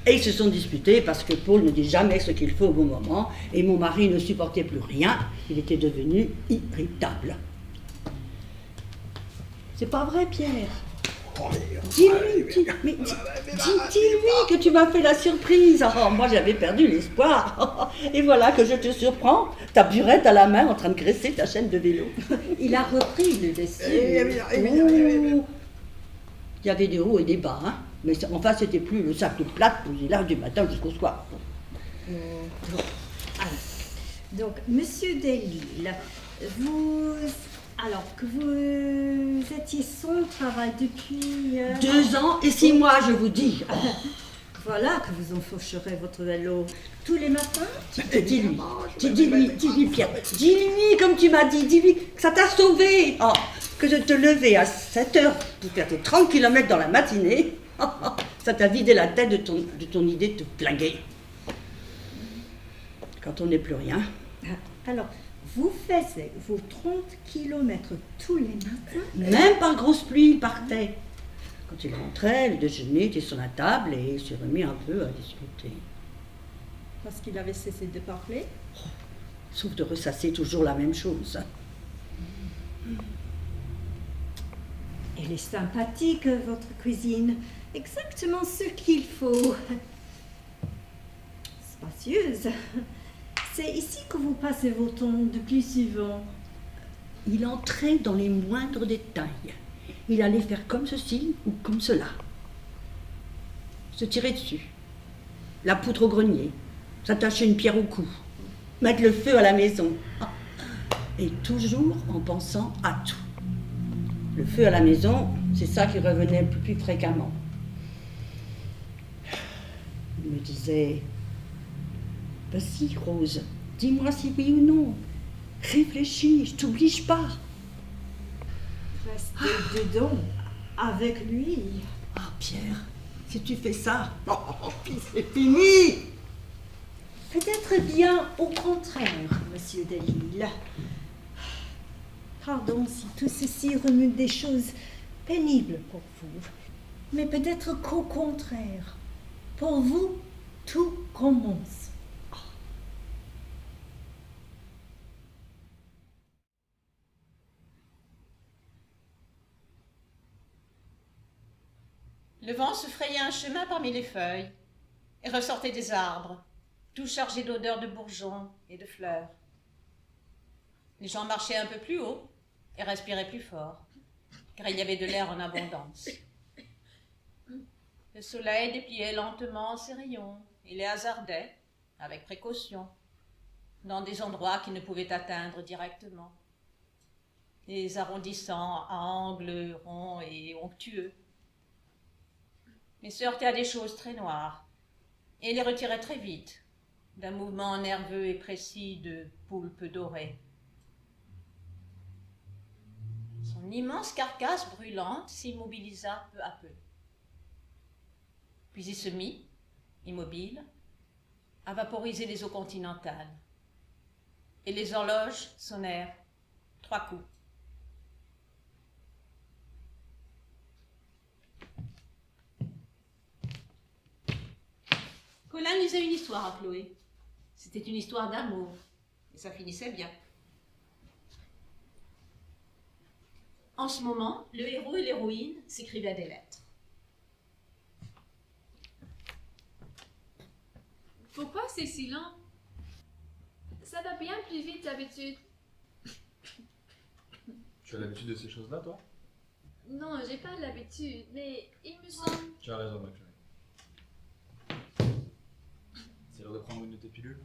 Et ils se sont disputés parce que Paul ne dit jamais ce qu'il faut au bon moment, et mon mari ne supportait plus rien, il était devenu irritable. C'est pas vrai, Pierre? Dis-lui que tu m'as fait la surprise. Oh, moi, j'avais perdu l'espoir. Et voilà que je te surprends, ta burette à la main en train de graisser ta chaîne de vélo. Il a repris le dessus. Il y avait des hauts et des bas, hein. Mais enfin, c'était plus le sac de plate posé là du matin jusqu'au soir. Donc, Monsieur Delisle, alors que vous étiez sans travail depuis... 2 ans et 6 mois, je vous dis. Voilà que vous enfourcherez votre vélo tous les matins. Dis-lui, Pierre, dis-lui comme tu m'as dit, dis-lui que ça t'a sauvé. Oh, que je te levais à 7 heures pour faire tes 30 km dans la matinée. Ça t'a vidé la tête de ton idée de te flinguer. Quand on n'est plus rien. Alors, vous faisiez vos 30 km tous les matins? Même par grosse pluie, il partait. Quand il rentrait, le déjeuner était sur la table et il s'est remis un peu à discuter. Parce qu'il avait cessé de parler? Sauf de ressasser toujours la même chose. Elle est sympathique, votre cuisine. Exactement ce qu'il faut. Spacieuse. C'est ici que vous passez vos temps de plus souvent. Il entrait dans les moindres détails. Il allait faire comme ceci ou comme cela. Se tirer dessus. La poutre au grenier. S'attacher une pierre au cou. Mettre le feu à la maison. Et toujours en pensant à tout. Le feu à la maison, c'est ça qui revenait plus fréquemment. Il me disait... Vas-y, Rose, dis-moi si oui ou non. Réfléchis, je t'oblige pas. Restez dedans, avec lui. Ah, Pierre, si tu fais ça, puis c'est fini. Peut-être bien au contraire, Monsieur Delisle. Pardon si tout ceci remue des choses pénibles pour vous. Mais peut-être qu'au contraire, pour vous, tout commence. Le vent se frayait un chemin parmi les feuilles et ressortait des arbres, tout chargés d'odeurs de bourgeons et de fleurs. Les gens marchaient un peu plus haut et respiraient plus fort, car il y avait de l'air en abondance. Le soleil dépliait lentement ses rayons et les hasardait, avec précaution, dans des endroits qu'il ne pouvait atteindre directement, les arrondissant à angles ronds et onctueux, mais se heurtait à des choses très noires et les retirait très vite d'un mouvement nerveux et précis de poulpe dorée. Son immense carcasse brûlante s'immobilisa peu à peu. Puis il se mit, immobile, à vaporiser les eaux continentales. Et les horloges sonnèrent 3 coups. Colin lisait une histoire à Chloé. C'était une histoire d'amour, et ça finissait bien. En ce moment, le héros et l'héroïne s'écrivaient des lettres. Pourquoi c'est si lent? Ça va bien plus vite d'habitude. Tu as l'habitude de ces choses-là, toi? Non, j'ai pas l'habitude, mais il me semble... Tu as raison, ma Chloé. C'est l'heure de prendre une de tes pilules?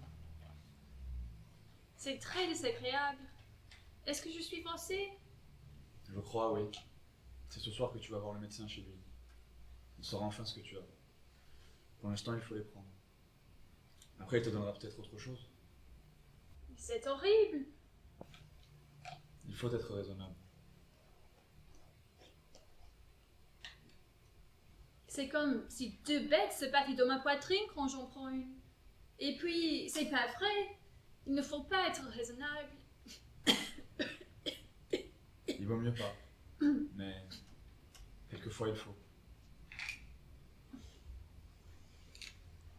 C'est très désagréable. Est-ce que je suis forcée? Je crois, oui. C'est ce soir que tu vas voir le médecin chez lui. Il saura enfin ce que tu as. Pour l'instant, il faut les prendre. Après, il te donnera peut-être autre chose. C'est horrible. Il faut être raisonnable. C'est comme si 2 bêtes se battaient dans ma poitrine quand j'en prends une. Et puis, c'est pas vrai. Il ne faut pas être raisonnable. Il vaut mieux pas. Mais quelquefois, il faut.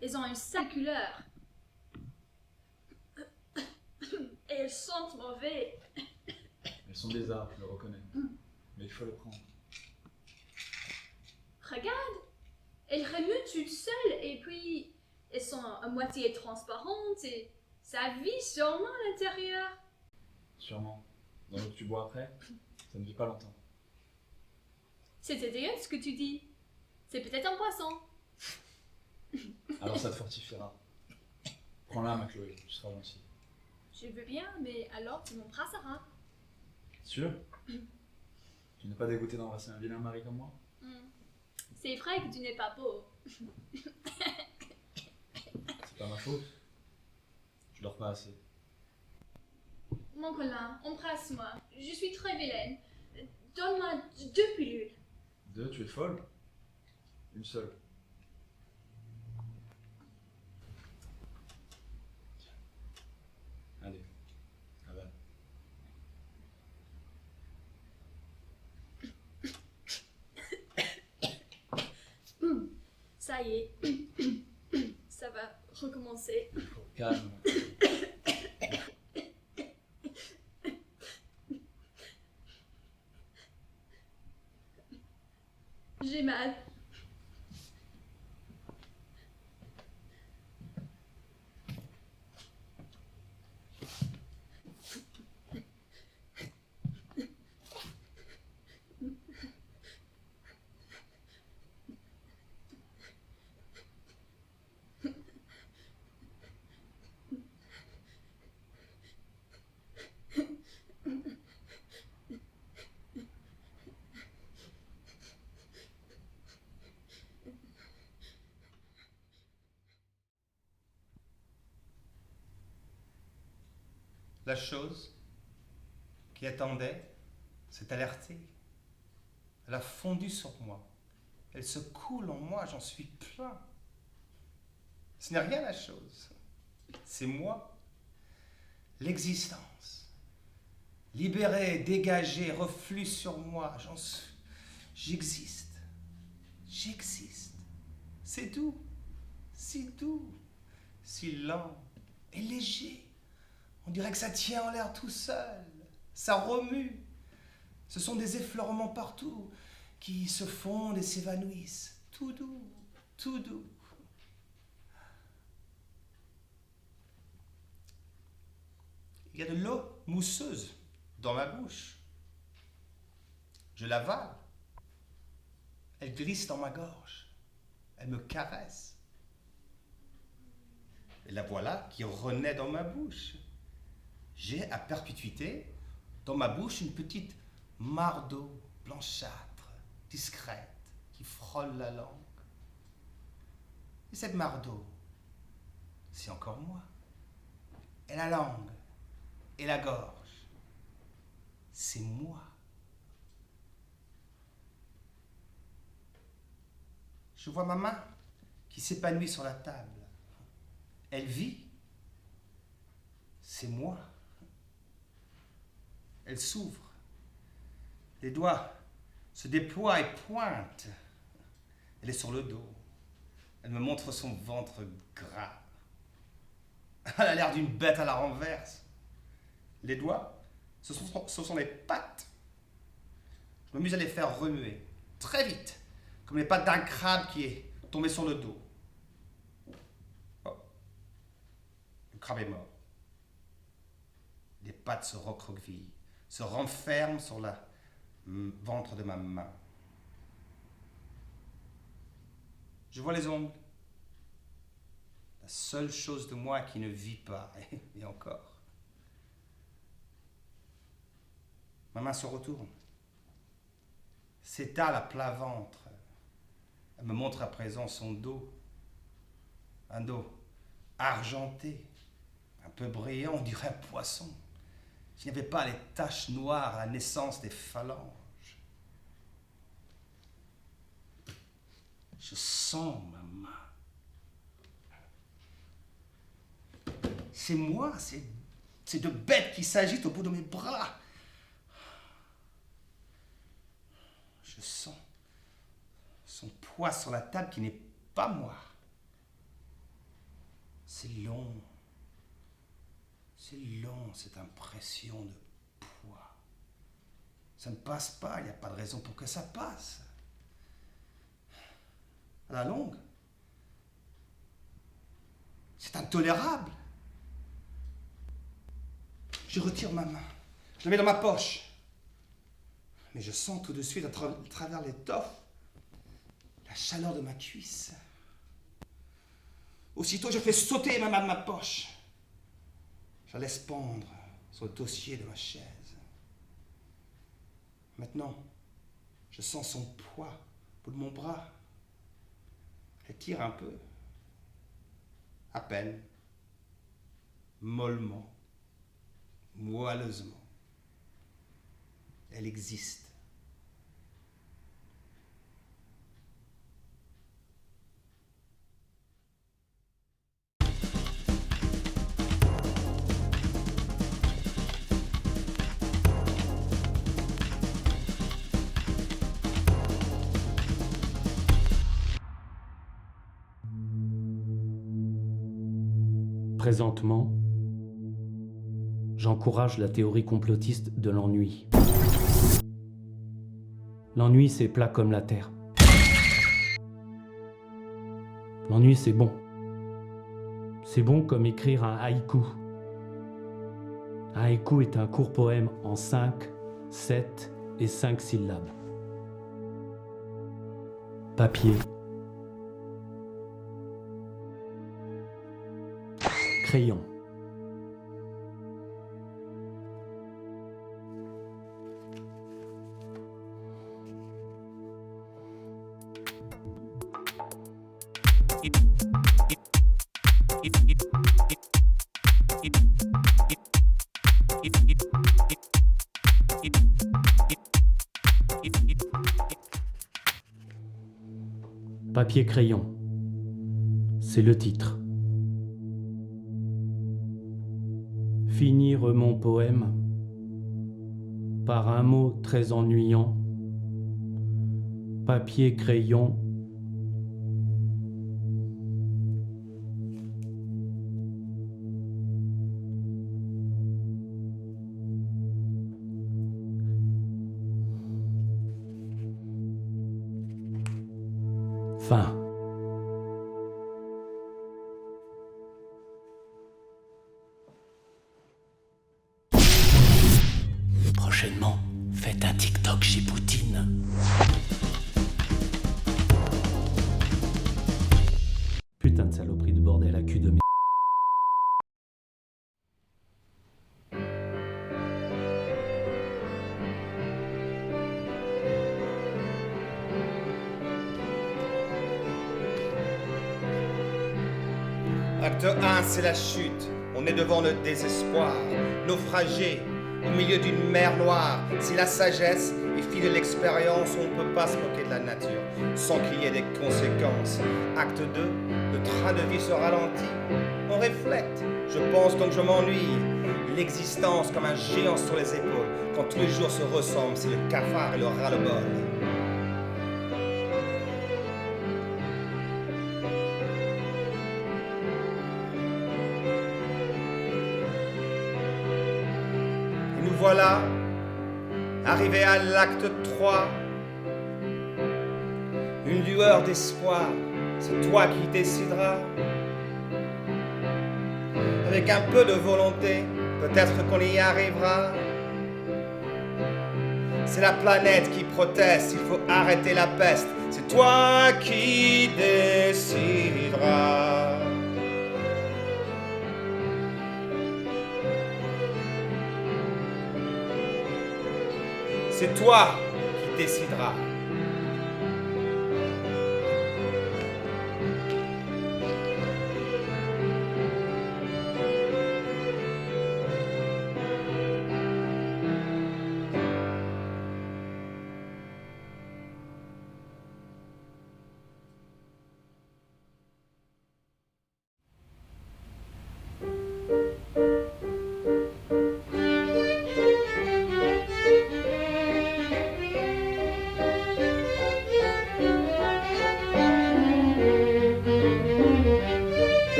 Elles ont une sale couleur. Et elles sentent mauvais. Elles sont des arbres, je le reconnais. Mais il faut les prendre. Regarde, elles remuent toutes seules et puis elles sont à moitié transparentes et ça vit sûrement à l'intérieur. Sûrement. Dans l'eau que tu bois après, ça ne vit pas longtemps. C'est dégueulasse ce que tu dis. C'est peut-être un poisson. Alors ça te fortifiera. Prends-la, ma Chloé, tu seras gentille. Je veux bien, mais alors tu m'embrasseras. Sûr? Tu n'es pas dégoûté d'embrasser un vilain mari comme moi? C'est vrai que tu n'es pas beau. C'est pas ma faute. Je dors pas assez. Mon Colin, embrasse-moi. Je suis très vilaine. Donne-moi 2 pilules. 2, tu es folle? Une seule. Allez, avale. Ça y est. Ça va recommencer. Calme. J'ai mal. La chose qui attendait s'est alertée. Elle a fondu sur moi. Elle se coule en moi, j'en suis plein. Ce n'est rien la chose. C'est moi. L'existence. Libérée, dégagée, reflue sur moi. J'existe. J'existe. C'est doux. Si doux. Si lent et léger. On dirait que ça tient en l'air tout seul. Ça remue. Ce sont des effleurements partout qui se fondent et s'évanouissent. Tout doux, tout doux. Il y a de l'eau mousseuse dans ma bouche. Je l'avale. Elle glisse dans ma gorge. Elle me caresse. Et la voilà qui renaît dans ma bouche. J'ai à perpétuité dans ma bouche une petite mare d'eau blanchâtre, discrète, qui frôle la langue. Et cette mare d'eau, c'est encore moi. Et la langue, et la gorge, c'est moi. Je vois ma main qui s'épanouit sur la table. Elle vit. C'est moi. Elle s'ouvre. Les doigts se déploient et pointent. Elle est sur le dos. Elle me montre son ventre gras. Elle a l'air d'une bête à la renverse. Les doigts, ce sont les pattes. Je m'amuse à les faire remuer, très vite, comme les pattes d'un crabe qui est tombé sur le dos. Oh. Le crabe est mort. Les pattes se recroquevillent, se renferment sur le ventre de ma main. Je vois les ongles. La seule chose de moi qui ne vit pas, et encore. Ma main se retourne, s'étale à plat ventre. Elle me montre à présent son dos. Un dos argenté, un peu brillant, on dirait un poisson. S'il n'y avait pas les taches noires à la naissance des phalanges. Je sens ma main. C'est moi, c'est deux bêtes qui s'agitent au bout de mes bras. Je sens son poids sur la table qui n'est pas moi. C'est long, cette impression de poids. Ça ne passe pas, il n'y a pas de raison pour que ça passe. À la longue, c'est intolérable. Je retire ma main, je la mets dans ma poche. Mais je sens tout de suite à travers l'étoffe la chaleur de ma cuisse. Aussitôt, je fais sauter ma main de ma poche. Je la laisse pendre sur le dossier de ma chaise. Maintenant, je sens son poids au bout de mon bras. Elle tire un peu, à peine, mollement, moelleusement. Elle existe. Présentement, j'encourage la théorie complotiste de l'ennui. L'ennui, c'est plat comme la terre. L'ennui, c'est bon. C'est bon comme écrire un haïku. Un haïku est un court poème en 5, 7 et 5 syllabes. Papier. Crayon. Papier-crayon, c'est le titre. Finir mon poème par un mot très ennuyant. Papier-crayon. Fin. Prochainement, faites un TikTok chez Poutine. Putain de saloperie de bordel à cul de merde. Acte 1, c'est la chute. On est devant le désespoir. Naufragé, au milieu d'une mer noire. Si la sagesse est fille de l'expérience, on ne peut pas se moquer de la nature sans qu'il y ait des conséquences. Acte 2, le train de vie se ralentit. On réflecte. Je pense donc je m'ennuie. L'existence comme un géant sur les épaules. Quand tous les jours se ressemblent, c'est le cafard et le ras-le-bol. Voilà, arrivé à l'acte 3, une lueur d'espoir, c'est toi qui décideras. Avec un peu de volonté, peut-être qu'on y arrivera. C'est la planète qui proteste, il faut arrêter la peste, c'est toi qui décideras. C'est toi qui décideras.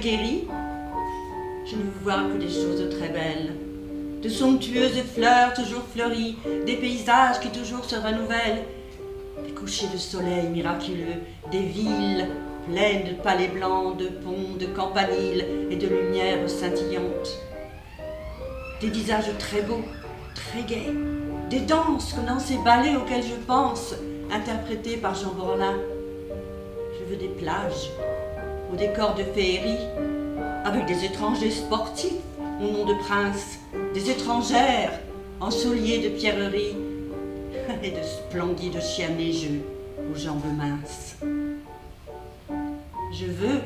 Guéri, je ne vous vois que des choses très belles, de somptueuses fleurs toujours fleuries, des paysages qui toujours se renouvellent, des couchers de soleil miraculeux, des villes pleines de palais blancs, de ponts, de campaniles et de lumières scintillantes, des visages très beaux, très gais, des danses comme dans ces ballets auxquels je pense, interprétés par Jean Borlin. Je veux des plages au décor de féerie, avec des étrangers sportifs au nom de princes, des étrangères en souliers de pierreries et de splendides chiens neigeux aux jambes minces. Je veux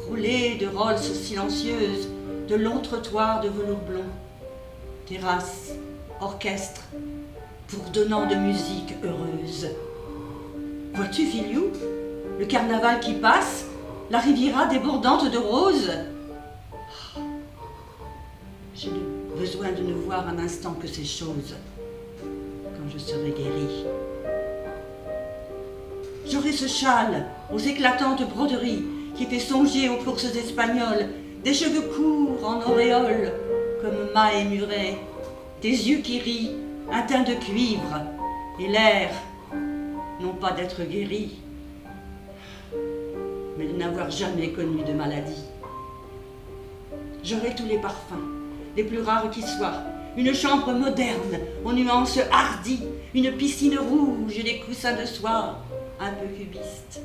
frôler de Rolls silencieuses, de longs trottoirs de velours blond, terrasses, orchestres, bourdonnant de musique heureuse. Vois-tu, Filiou, le carnaval qui passe, la riviera débordante de roses. Je n'ai besoin de ne voir un instant que ces choses, quand je serai guérie. J'aurai ce châle aux éclatantes broderies qui fait songer aux courses espagnoles, des cheveux courts en auréole, comme mat et muret, des yeux qui rient, un teint de cuivre, et l'air, non pas d'être guéri, mais de n'avoir jamais connu de maladie. J'aurai tous les parfums, les plus rares qui soient, une chambre moderne, aux nuances hardies, une piscine rouge et des coussins de soie, un peu cubistes.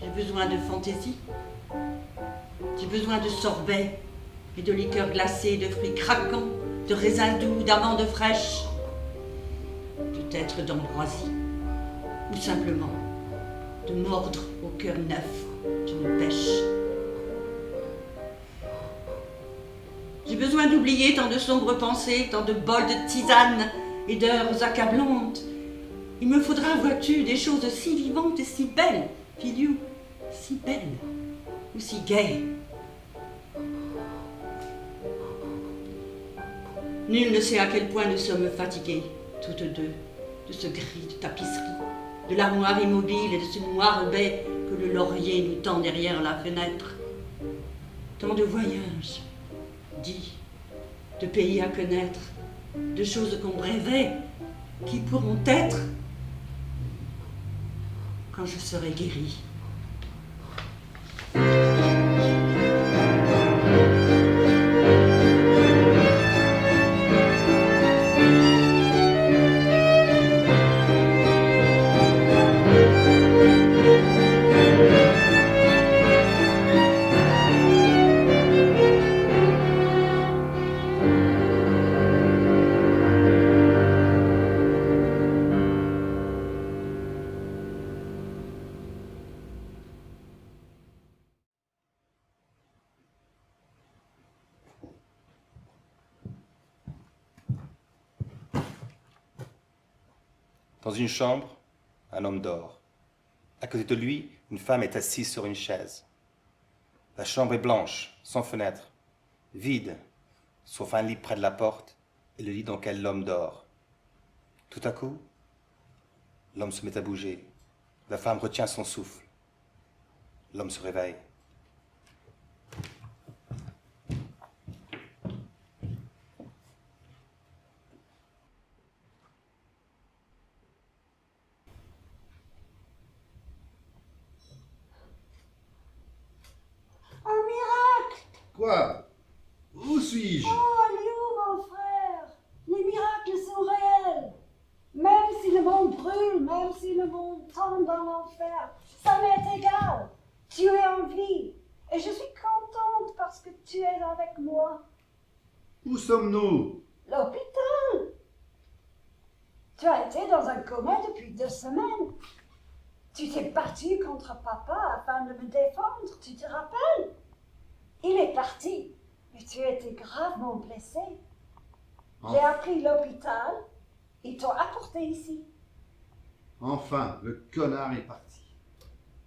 J'ai besoin de fantaisie, j'ai besoin de sorbets et de liqueurs glacées, de fruits craquants, de raisins doux, d'amandes fraîches, peut-être d'ambroisie, ou simplement de mordre au cœur neuf d'une pêche. J'ai besoin d'oublier tant de sombres pensées, tant de bols de tisane et d'heures accablantes. Il me faudra, vois-tu, des choses si vivantes et si belles, Filiou, si belles ou si gaies. Nul ne sait à quel point nous sommes fatigués, toutes deux, de ce gris de tapisserie, de l'armoire immobile et de ce noir baie que le laurier nous tend derrière la fenêtre. Tant de voyages, dit, de pays à connaître, de choses qu'on rêvait, qui pourront être quand je serai guérie. Dans une chambre, un homme dort. À côté de lui, une femme est assise sur une chaise. La chambre est blanche, sans fenêtre, vide, sauf un lit près de la porte et le lit dans lequel l'homme dort. Tout à coup, l'homme se met à bouger. La femme retient son souffle. L'homme se réveille. Un miracle! Quoi? Où suis-je? Oh, Liu, mon frère! Les miracles sont réels! Même si le monde brûle, même si le monde tombe dans l'enfer, ça m'est égal! Tu es en vie! Et je suis contente parce que tu es avec moi. Où sommes-nous? L'hôpital! Tu as été dans un coma depuis 2 semaines. Tu t'es battu contre papa afin de me défendre, tu te rappelles? Il est parti, mais tu étais gravement blessé. J'ai appris l'hôpital, ils t'ont apporté ici. Enfin, le connard est parti.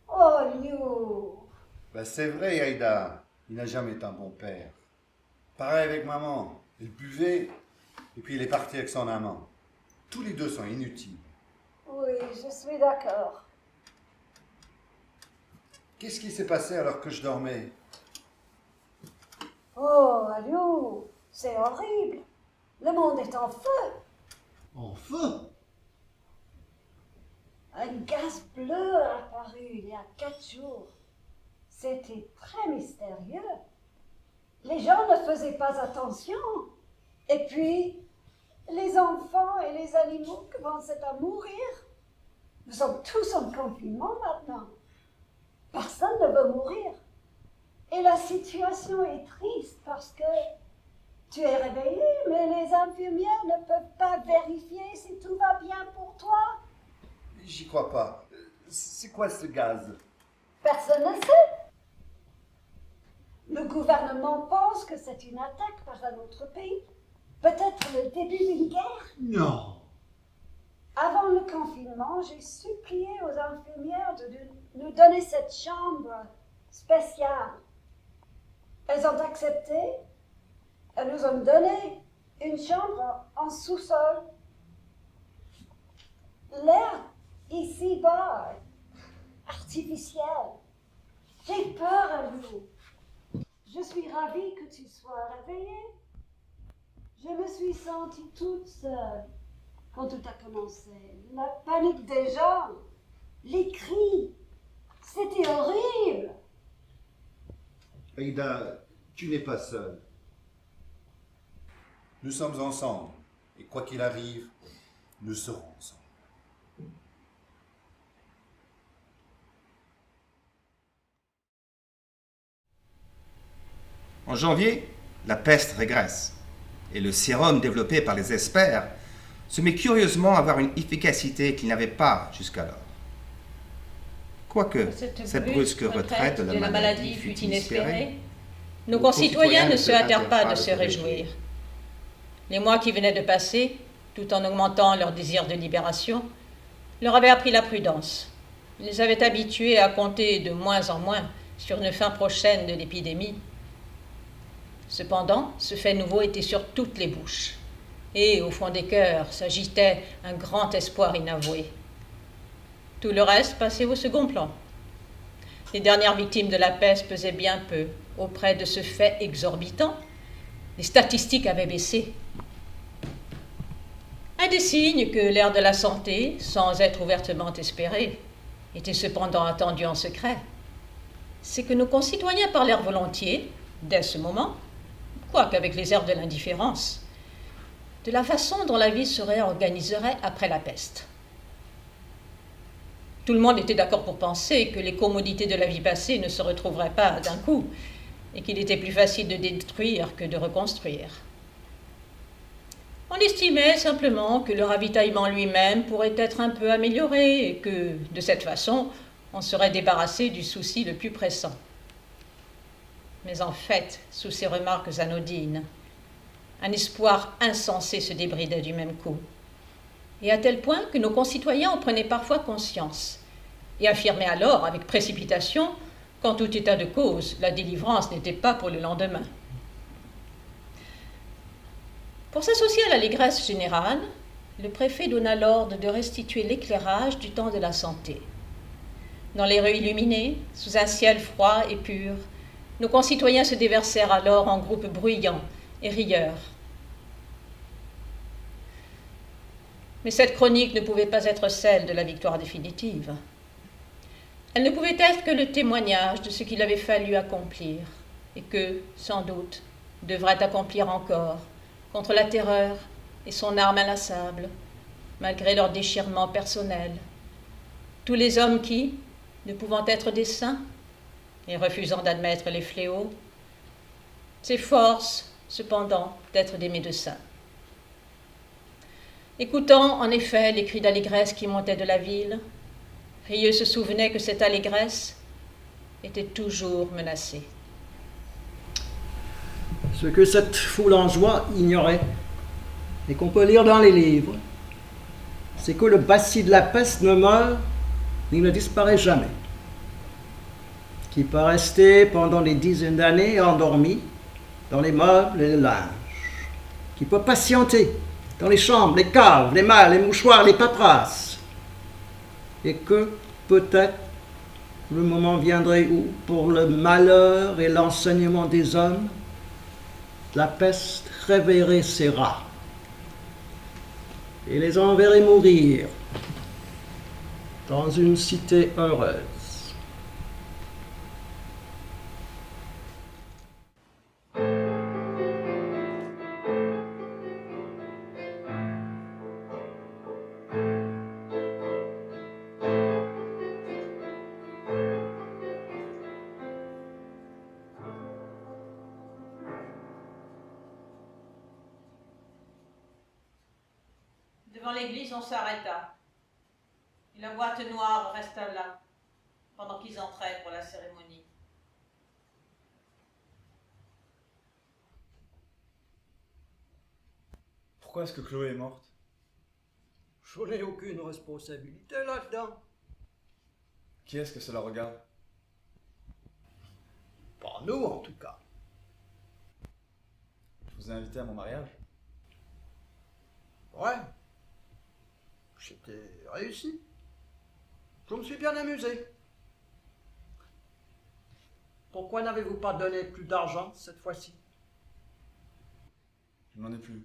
Oh, Liu! Ben, c'est vrai, Aïda. Il n'a jamais été un bon père. Pareil avec maman. Elle buvait, et puis il est parti avec son amant. Tous les deux sont inutiles. Oui, je suis d'accord. Qu'est-ce qui s'est passé alors que je dormais? Oh, Liu, c'est horrible. Le monde est en feu. En feu? Un gaz bleu est apparu il y a 4 jours. C'était très mystérieux. Les gens ne faisaient pas attention. Et puis, les enfants et les animaux commençaient à mourir. Nous sommes tous en confinement maintenant. Personne ne veut mourir. Et la situation est triste parce que tu es réveillé, mais les infirmières ne peuvent pas vérifier si tout va bien pour toi. J'y crois pas. C'est quoi ce gaz? Personne ne sait. Le gouvernement pense que c'est une attaque par un autre pays. Peut-être le début d'une guerre. Non. Avant le confinement, j'ai supplié aux infirmières de nous donner cette chambre spéciale. Elles ont accepté. Elles nous ont donné une chambre en sous-sol. L'air ici-bas est artificiel. J'ai peur à vous. Je suis ravie que tu sois réveillée. Je me suis sentie toute seule quand tout a commencé. La panique des gens, les cris, c'était horrible. Aïda, tu n'es pas seule. Nous sommes ensemble. Et quoi qu'il arrive, nous serons ensemble. En janvier, la peste régresse et le sérum développé par les experts se met curieusement à avoir une efficacité qu'il n'avait pas jusqu'alors. Quoique cette brusque retraite de la maladie fut inespérée, nos concitoyens ne se hâtèrent pas de se réjouir. Les mois qui venaient de passer, tout en augmentant leur désir de libération, leur avaient appris la prudence. Ils les avaient habitués à compter de moins en moins sur une fin prochaine de l'épidémie. Cependant, ce fait nouveau était sur toutes les bouches. Et au fond des cœurs s'agitait un grand espoir inavoué. Tout le reste passait au second plan. Les dernières victimes de la peste pesaient bien peu. Auprès de ce fait exorbitant, les statistiques avaient baissé. Un des signes que l'ère de la santé, sans être ouvertement espéré, était cependant attendu en secret, c'est que nos concitoyens parlèrent volontiers, dès ce moment, quoiqu'avec les airs de l'indifférence, de la façon dont la vie se réorganiserait après la peste. Tout le monde était d'accord pour penser que les commodités de la vie passée ne se retrouveraient pas d'un coup, et qu'il était plus facile de détruire que de reconstruire. On estimait simplement que le ravitaillement lui-même pourrait être un peu amélioré et que, de cette façon, on serait débarrassé du souci le plus pressant. Mais en fait, sous ces remarques anodines, un espoir insensé se débridait du même coup. et à tel point que nos concitoyens en prenaient parfois conscience, et affirmaient alors avec précipitation qu'en tout état de cause, la délivrance n'était pas pour le lendemain. Pour s'associer à l'allégresse générale, le préfet donna l'ordre de restituer l'éclairage du temps de la santé. Dans les rues illuminées, sous un ciel froid et pur, nos concitoyens se déversèrent alors en groupes bruyants et rieurs. Mais cette chronique ne pouvait pas être celle de la victoire définitive. Elle ne pouvait être que le témoignage de ce qu'il avait fallu accomplir et que, sans doute, devrait accomplir encore contre la terreur et son arme inlassable, malgré leur déchirement personnel. Tous les hommes qui, ne pouvant être des saints et refusant d'admettre les fléaux, s'efforcent cependant d'être des médecins. Écoutant en effet les cris d'allégresse qui montaient de la ville, Rieux se souvenait que cette allégresse était toujours menacée. Ce que cette foule en joie ignorait, et qu'on peut lire dans les livres, c'est que le bacille de la peste ne meurt ni ne disparaît jamais, qui peut rester pendant des dizaines d'années endormi dans les meubles et le linge, qui peut patienter dans les chambres, les caves, les malles, les mouchoirs, les paperasses, et que peut-être le moment viendrait où, pour le malheur et l'enseignement des hommes, la peste réveillerait ses rats et les enverrait mourir dans une cité heureuse. Devant l'église, on s'arrêta. Et la boîte noire resta là, pendant qu'ils entraient pour la cérémonie. Pourquoi est-ce que Chloé est morte? Je n'ai aucune responsabilité là-dedans. Qui est-ce que cela regarde? Pas nous, en tout cas. Je vous ai invité à mon mariage. Ouais. C'était réussi. Je me suis bien amusé. Pourquoi n'avez-vous pas donné plus d'argent cette fois-ci? Je n'en ai plus.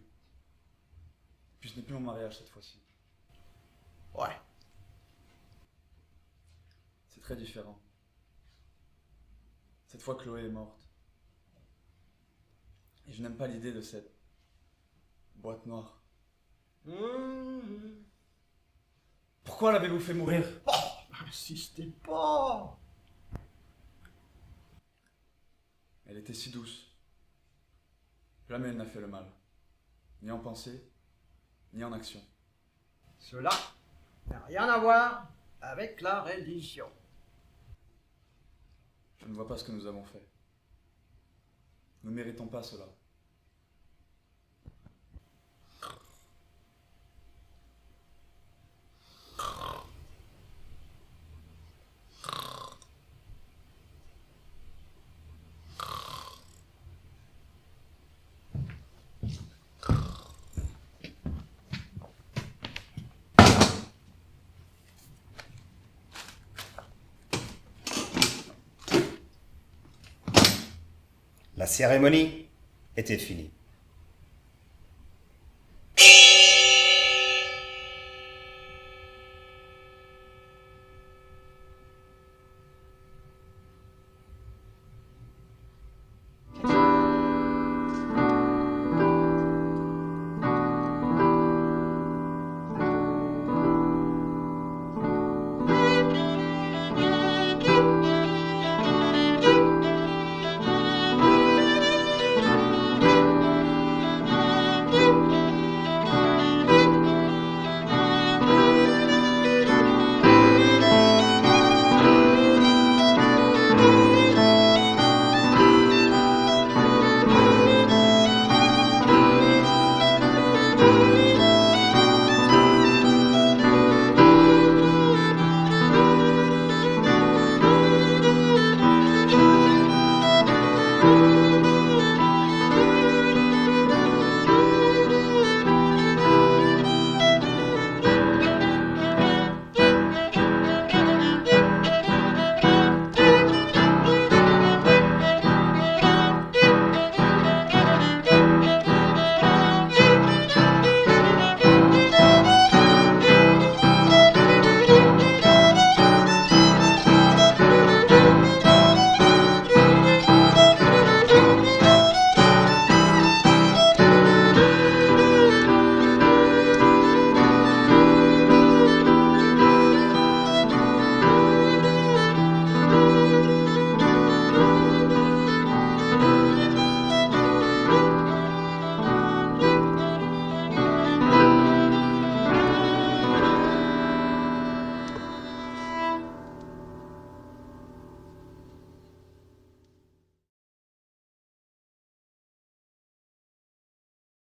Puis ce n'est plus mon mariage cette fois-ci. Ouais. C'est très différent. Cette fois, Chloé est morte. Et je n'aime pas l'idée de cette boîte noire. Pourquoi l'avez-vous fait mourir? Oh, insistez pas. Elle était si douce. Jamais elle n'a fait le mal. Ni en pensée, ni en action. Cela n'a rien à voir avec la religion. Je ne vois pas ce que nous avons fait. Nous ne méritons pas cela. La cérémonie était finie.